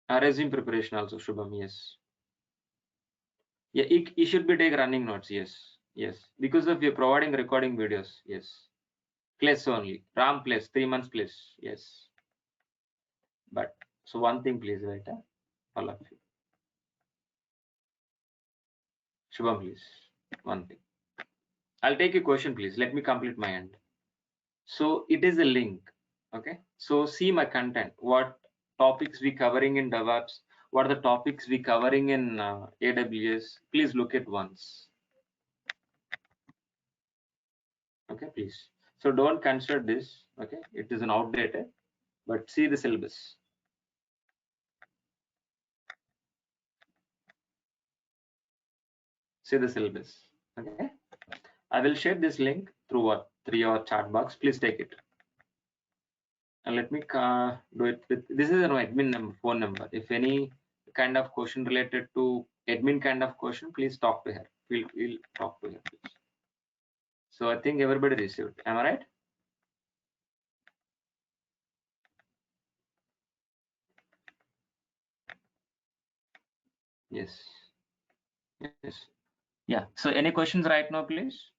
Resume preparation also, Shubham. Yes. Yeah, it should be take running notes. Yes. Because of you're providing recording videos. Yes. Place only. RAM place 3 months place. Yes. But so one thing, please, wait. All of you. Shubham, please. One thing. I'll take a question, please. Let me complete my end. So it is a link. Okay. So see my content. What topics we covering in DevOps? What are the topics we covering in AWS? Please look at once. Okay, please. So don't consider this. Okay, it is an outdated. But see the syllabus. See the syllabus. Okay. I will share this link through your chat box. Please take it. And let me do it with this is an admin phone number. If any kind of question related to admin kind of question, please talk to her. We'll talk to her, please. So I think everybody received. Am I right? Yes. Yes. Yeah. So any questions right now, please?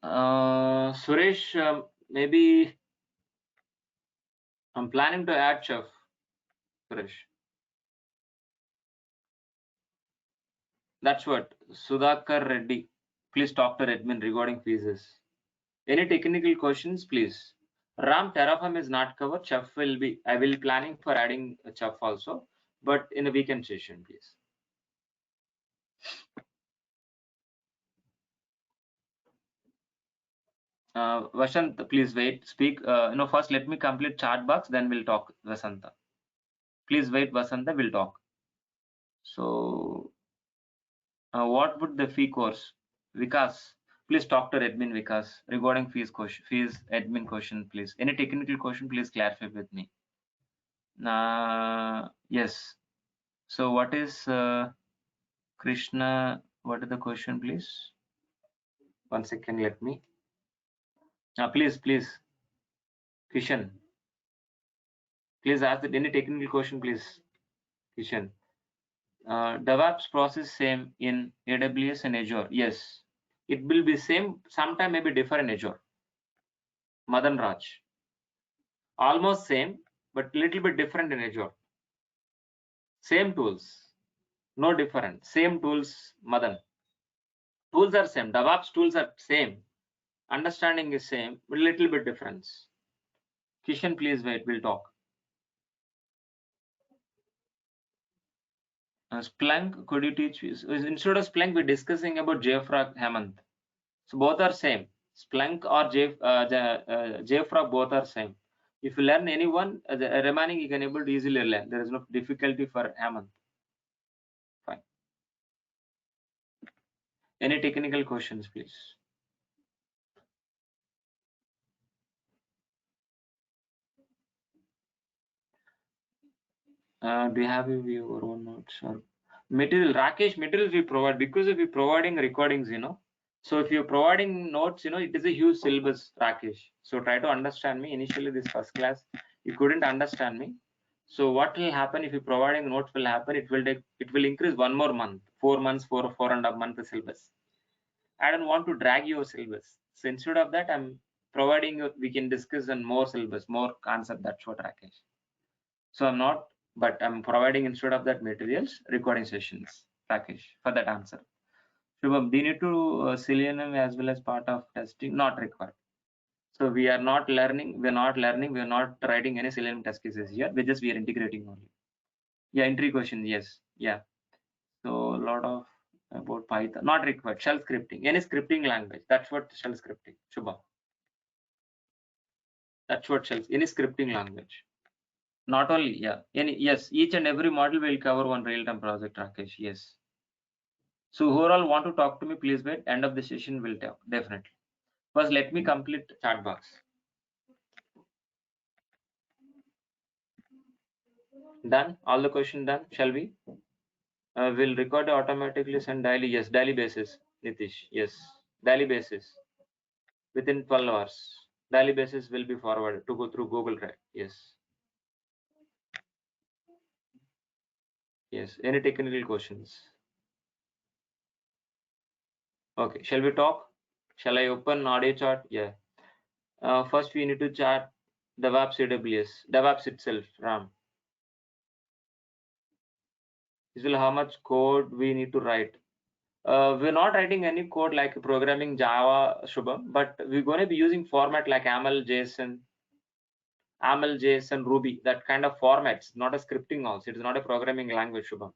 Suresh, maybe I'm planning to add chef. Suresh. That's what Sudhakar Reddy. Please talk to admin regarding fees. Any technical questions, please? RAM Terraform is not covered. Chef will be. I will planning for adding a Chef also, but in a weekend session, please. Vasant, please wait, speak. First let me complete chat box, then we'll talk, Vasanta. Please wait, Vasanta, we'll talk. So, what would the fee course? Vikas, please talk to admin Vikas regarding fees admin question, please. Any technical question, please clarify with me. Yes. So what is Krishna? What is the question, please? 1 second, let me. Please, Kishan. Please ask any technical question, please, Kishan. DevOps process same in AWS and Azure. Yes, it will be same. Sometime maybe different in Azure. Madan Raj. Almost same, but little bit different in Azure. Same tools, no different. Same tools, Madan. Tools are same. DevOps tools are same. Understanding is same, but little bit difference. Kishan, please wait. We'll talk. Splunk, could you teach? Instead of Splunk, we're discussing about JFrog, Hemant. So both are same. Splunk or JFrog, both are same. If you learn any one, the remaining you can able to easily learn. There is no difficulty for Hemant. Fine. Any technical questions, please? Do you have your own notes or material? Rakesh, materials we provide because if we're providing recordings, So if you're providing notes, it is a huge syllabus, Rakesh. So try to understand me. Initially, this first class, you couldn't understand me. So what will happen if you're providing notes will happen? It will increase 1 more month, 4 months, 4.5 months syllabus. I don't want to drag your syllabus. So instead of that, I'm providing you, we can discuss on more syllabus, more concept. That's what, Rakesh. So I'm providing instead of that materials, recording sessions, Rakesh, for that answer. Shubham, they need to Selenium as well as part of testing, not required. So we are not learning, we are not writing any Selenium test cases here. We are integrating only. Yeah, entry question, yes. Yeah. So a lot of about Python, not required. Shell scripting, any scripting language. That's what shell scripting, Shubham. That's what shells, any scripting language. Not only, yeah. Yes, each and every model will cover one real-time project, Rakesh. Yes. So whoever want to talk to me, please wait. End of the session will talk, definitely. First, let me complete chat box. Done? All the question done? Shall we? Will record automatically send daily? Yes, daily basis. Nitish, yes, daily basis. Within 12 hours, daily basis will be forwarded to go through Google Drive. Yes. Yes. Any technical questions? Okay. Shall we talk? Shall I open audio chart? Yeah. First, we need to chart DevOps AWS, DevOps itself, Ram. This will how much code we need to write. We're not writing any code like programming Java, Shubham, but we're going to be using format like AML, JSON, Ruby, that kind of formats, not a scripting also. It is not a programming language, Shubham.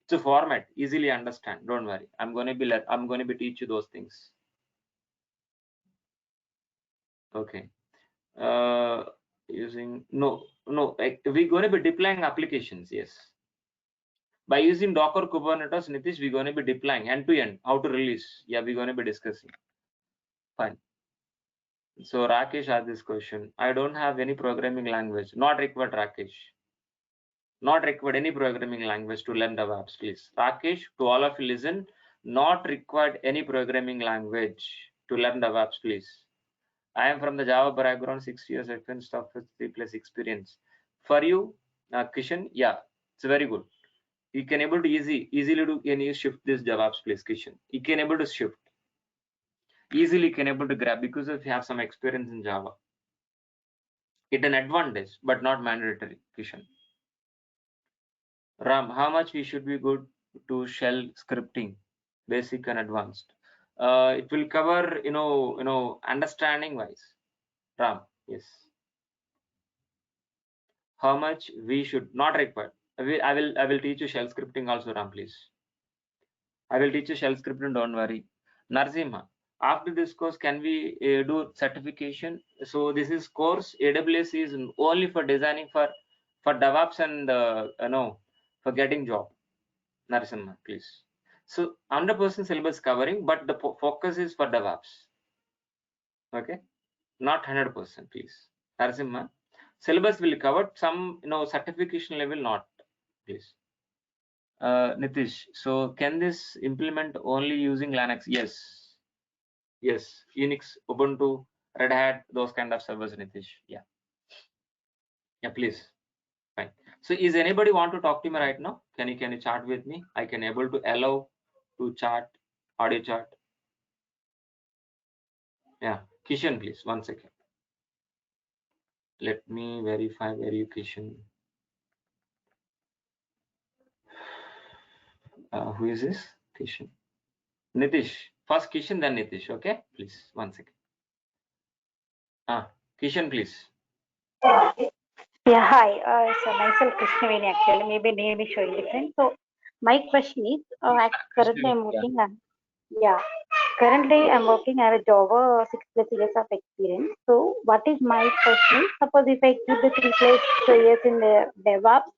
It's a format, easily understand. Don't worry. I'm going to be teach you those things. Okay. Using we're going to be deploying applications. Yes. By using Docker Kubernetes, Nitish, we're going to be deploying end to end. How to release? Yeah, we're going to be discussing. Fine. So Rakesh asked this question. I don't have any programming language. Not required, Rakesh. Not required any programming language to learn DevOps, please. Rakesh, to all of you listen, not required any programming language to learn DevOps, please. I am from the Java background, 6 years advanced stuff with 3+ experience. For you, Kishan, yeah, it's very good. You can able to easily do any shift this DevOps, please, Kishan. You can able to shift. Easily can able to grab because if you have some experience in Java. It's an advantage, but not mandatory, Kishan. Ram, how much we should be good to shell scripting, basic and advanced? It will cover, understanding wise. Ram, yes. How much we should not require? I will teach you shell scripting also, Ram, please. I will teach you shell scripting. Don't worry. Narsimha, after this course, can we do certification? So this is course AWS is only for designing for DevOps and for getting job. Narasimha, please. So 100% syllabus covering, but the focus is for DevOps. Okay, not 100%, please. Narasimha, syllabus will cover some certification level, not, please. Nitish, so can this implement only using Linux? Yes. Yes, Unix, Ubuntu, Red Hat, those kind of servers, Nitish. Yeah. Yeah, please. Fine. So is anybody want to talk to me right now? Can you chat with me? I can able to allow to chat, audio chat. Yeah. Kishan, please. 1 second. Let me verify where you, Kishan. Who is this? Kishan. Nitish. First Kishan, then Nitish. Okay, please. 1 second. Kishan, please. Yeah, hi. So myself Krishnaveni actually. Maybe name is showing different. So my question is, currently I'm working on, yeah, currently I'm working at a Java 6+ years of experience. So what is my question? Suppose if I keep the 3+ years in the DevOps,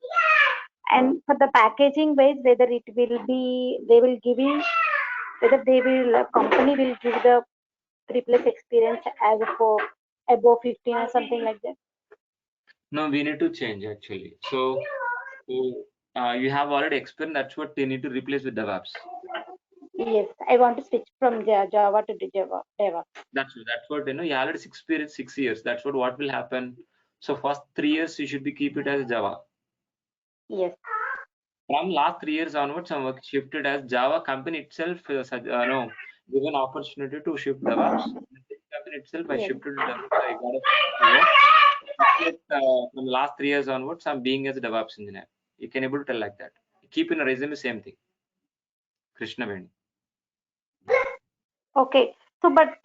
and for the packaging wise, whether it will be, they will give you, whether they will, company will give the 3+ experience as for above 15 or something like that. No, we need to change actually. So you have already explained. That's what they need to replace with DevOps. Yes, I want to switch from Java to the Java. That's what you already experienced 6 years. That's what will happen. So first 3 years you should be keep it as Java. Yes. From last 3 years onwards, I'm shifted as Java. Company itself given opportunity to shift DevOps. Company itself I shifted to DevOps. I got a work. From last 3 years onwards, I'm being as a DevOps engineer. You can able to tell like that. Keep in a resume same thing. Krishnaveni. Okay. So, but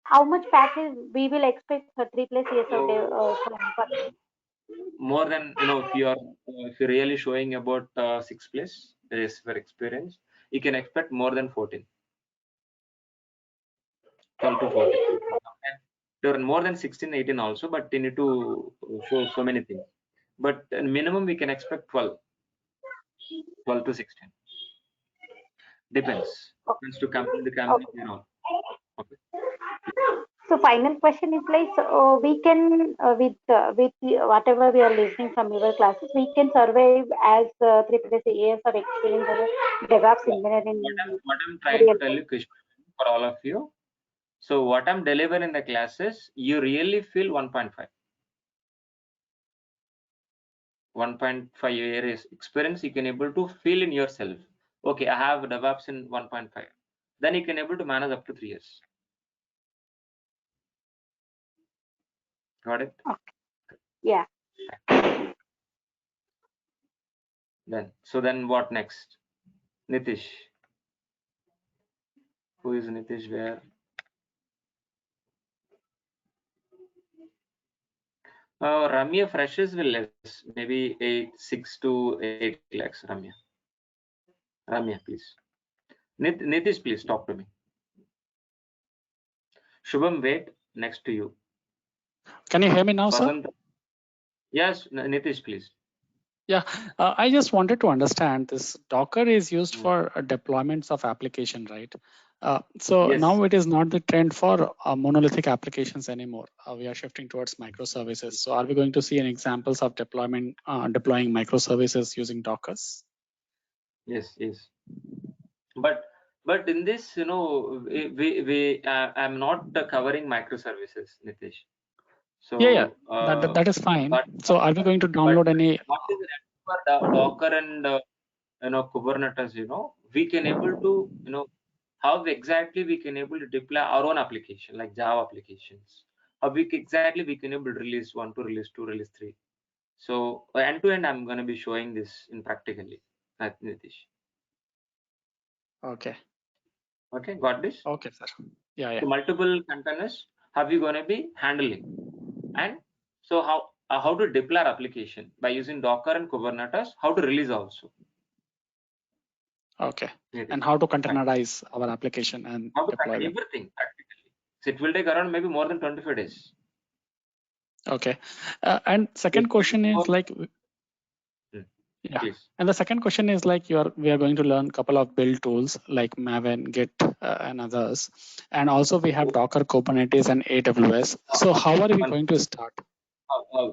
how much package we will expect for 3+ years of dev? More than if you're really showing about 6+ years for experience, you can expect more than 14. 12 to 14. There are more than 16, 18 also, but they need to show so many things. But minimum we can expect 12 to 16. Depends. Depends to complete the company and all. Okay. So, final question is like, we can with whatever we are listening from your classes, we can survive as 3+ years of experience as a DevOps engineering. What I'm trying to tell you, Krishna, for all of you. So what I'm delivering in the classes, you really feel 1.5. 1.5 years experience, you can able to feel in yourself. Okay, I have DevOps in 1.5. Then you can able to manage up to 3 years. Got it? Okay. Yeah. Then what next? Nitish. Who is Nitish? Where? Ramya freshers will less, maybe 6 to 8 lakhs. Ramya, please. Nitish, please talk to me. Shubham, wait, next to you. Can you hear me now, sir? Yes, Nitish, please. Yeah, I just wanted to understand this. Docker is used for deployments of application, right? So Yes. now it is not the trend for monolithic applications anymore. We are shifting towards microservices. So are we going to see any examples of deploying microservices using Dockers? Yes. But in this, I'm not covering microservices, Nitish. So yeah, that is fine. So are we going to download any? What is for Docker and Kubernetes? We can able to how exactly we can able to deploy our own application like Java applications. How exactly we can able to release 1 to release 2, release 3. So end to end, I'm going to be showing this in practically, Nitish. Okay, got this? Okay, sir. Yeah. So multiple containers, how we going to be handling, and so how to deploy our application by using Docker and Kubernetes, how to release also. Okay. Nitish. And how to containerize our application and How to deploy contain them. everything practically. So it will take around maybe more than 25 days. Okay. And second Yes, question is 24. like, yeah. Please. And the second question is like we are going to learn a couple of build tools like Maven, Git, and others. And also we have Docker, Kubernetes, and AWS. So how are we going to start?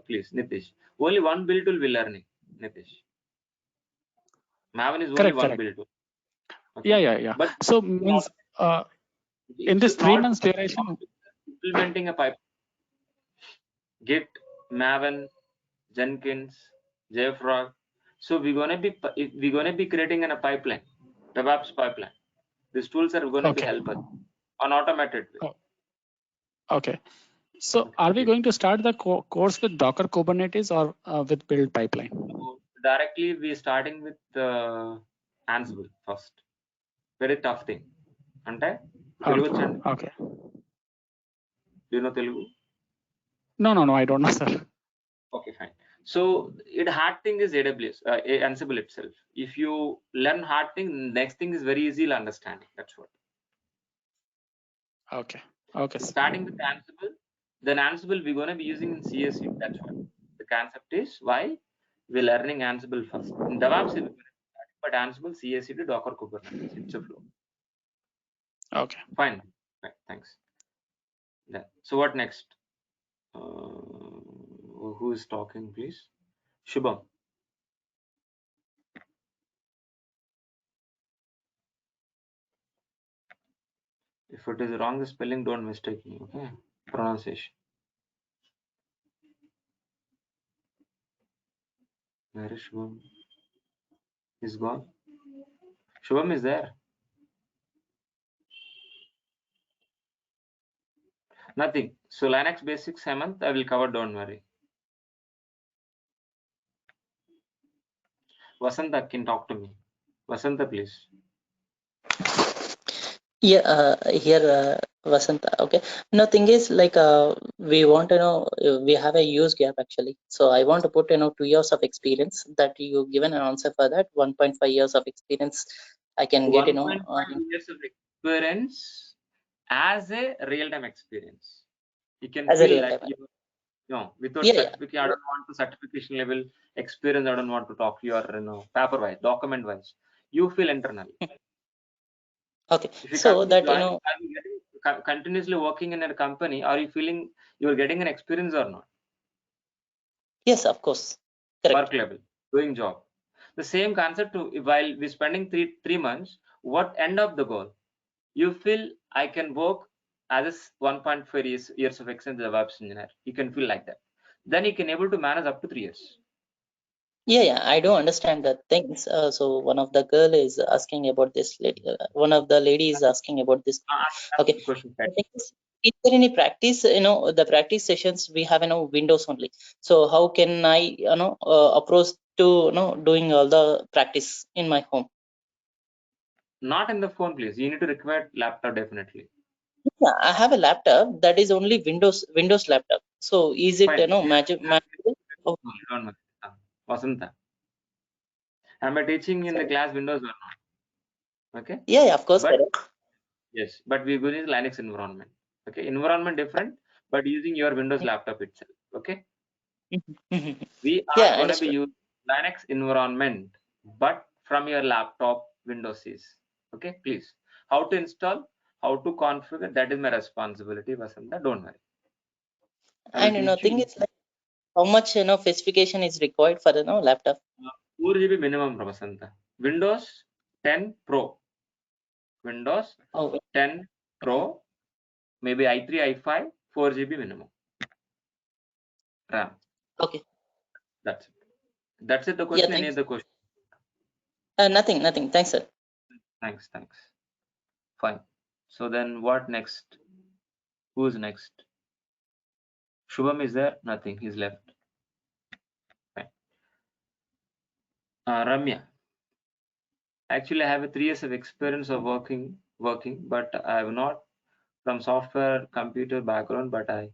Please, Nitish. Only one build tool we're learning, Nitish. Maven is only Correct, one correct. build tool. Okay? Yeah. But So means in this 3 months duration. Implementing a pipe. Git, Maven, Jenkins, JFrog. So we're gonna be creating a pipeline, DevOps pipeline. These tools are going to be Okay. help us on automated way. Okay. So Okay, are we please. going to start the course with Docker, Kubernetes, or with build pipeline? So directly we starting with Ansible first. Very tough thing. Ante Telugu chandi. Okay. Do you know Telugu? No, I don't know, sir. Okay, fine. So it hard thing is AWS, Ansible itself. If you learn hard thing, next thing is very easy to understanding. That's what. Okay. Okay. Starting with Ansible, then Ansible we're going to be using in CSU. That's what the concept is. Why we're learning Ansible first. In DevOps, we're going to start, but Ansible, CSU to Docker, Kubernetes. It's a flow. Okay. Fine. Thanks. Yeah. So what next? Who is talking, please? Shubham. If it is wrong, the spelling, don't mistake me. Okay. Pronunciation. Where is Shubham? He's gone. Shubham is there. Nothing. So Linux basics, Hemant, I will cover. Don't worry. Vasanta can talk to me. Vasanta, please. Yeah, here Vasanta. Okay. No, thing is like we want to know we have a use gap actually. So I want to put 2 years of experience that you given an answer for that 1.5 years of experience. I can get 1.5 years of experience as a real-time experience. You can as a feel real like time. without Yeah, certification. I don't want to certification level experience. I don't want to talk your paper wise, document wise. You feel internally. Okay. If you So that are you getting continuously working in a company, are you feeling you are getting an experience or not? yes, of course. Correct. Work level, doing job. The same concept while we're spending three months, what end of the goal? You feel I can work as a 1.5 years of experience as a DevOps engineer. You can feel like that. Then you can able to manage up to 3 years. Yeah, I do understand the things. So one of the girl is asking about this lady. One of the lady is asking about this. Okay. The question. The thing is there any practice? The practice sessions we have Windows only. So how can I approach to doing all the practice in my home? Not in the phone, please. You need to require laptop definitely. Yeah, I have a laptop that is only Windows laptop. So is it Fine. manageable? Oh, Don't worry. Vasanta. Am I teaching in the class Windows or not? Okay. yeah, of course. But yes, but we're going to Linux environment. Okay, environment different, but using your Windows laptop itself. Okay. We Yeah, are going to be understood. using Linux environment, but from your laptop Windows is. Okay, please. How to install, how to configure, that is my responsibility, Vasanta. Don't worry. I will And teach thing you. is like how much specification is required for the laptop? 4 GB minimum, Vasanta. Windows 10 Pro. Windows Oh, 10 Pro, maybe i3, i5, 4 GB minimum RAM. okay. That's it. That's it. The Yeah, question. Any thanks. other question? Nothing. Thanks, sir. Thanks. Fine. So then what next? Who's next? Shubham is there? Nothing. He's left. Fine. Ramya. Actually, I have a 3 years of experience of working, but I have not from software computer background, but I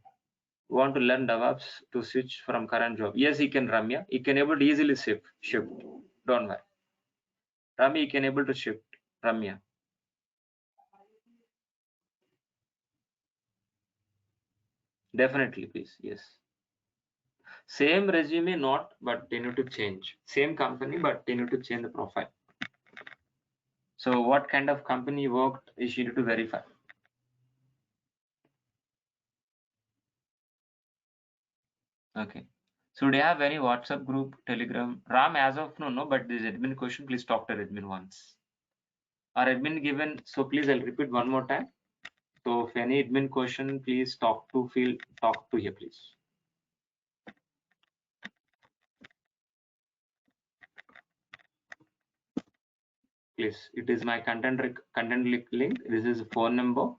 want to learn DevOps to switch from current job. Yes, he can, Ramya. He can able to easily shift. Don't worry. Rami, you can able to shift. Ramya. Definitely, please. Yes. Same resume, not, but they need to change. Same company, but they need to change the profile. So what kind of company you worked is you need to verify. Okay. So do you have any WhatsApp group, Telegram? Ram, as of now, no, but this admin question, please talk to admin once. Our admin given, so please I'll repeat one more time. So if any admin question, please talk to here, please. Please, it is my content link. This is a phone number.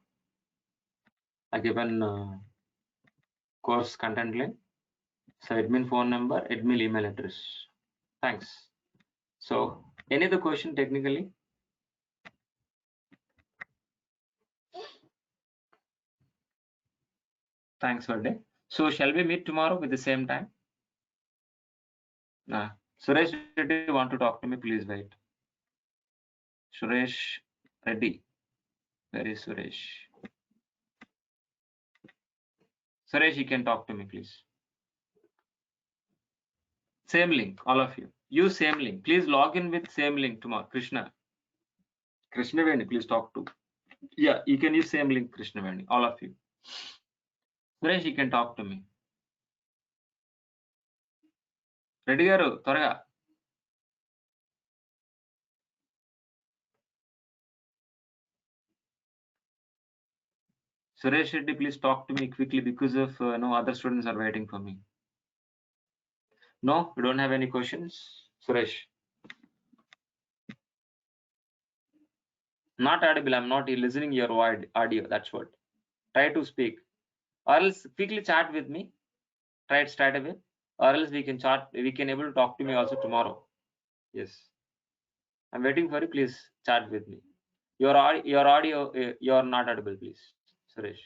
I given course content link. So admin phone number, admin email address. Thanks. So any other question technically? Thanks for day. So shall we meet tomorrow with the same time? Suresh Reddy want to talk to me, please wait. Suresh Reddy. Where is Suresh? Suresh, you can talk to me, please. Same link, all of you. Use same link. Please log in with same link tomorrow. Krishna Veni, please talk to. Yeah, you can use same link, Krishna Veni, all of you. Suresh, you can talk to me. Reddy garu, త్వరగా. Suresh Reddy, please talk to me quickly because of no other students are waiting for me. No, you don't have any questions, Suresh? Not audible. I'm not listening your audio. That's what. Try to speak, or else quickly chat with me. Try it straight away, or else we can chat. We can able to talk to me also tomorrow. Yes, I'm waiting for you. Please chat with me. Your audio, you're not audible, please, Suresh.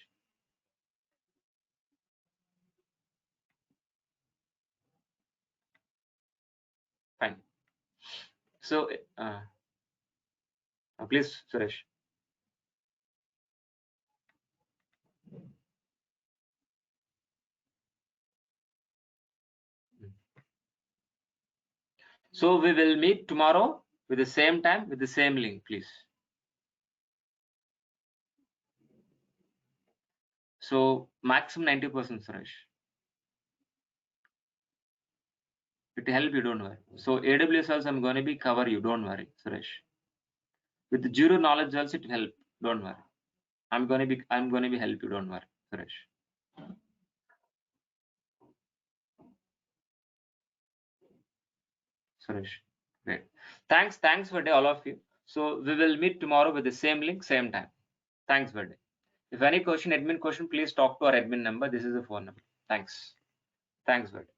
Fine. So, please, Suresh. So we will meet tomorrow with the same time, with the same link, please. So maximum 90%, Suresh. It will help you, don't worry. So AWS also I'm going to be cover you, don't worry, Suresh. With the zero knowledge also it will help, don't worry. I'm going to be help you, don't worry, Suresh. Suresh, great. Thanks for day, all of you. So we will meet tomorrow with the same link, same time. Thanks for day. If any question, admin question, please talk to our admin number. This is the phone number. Thanks for day.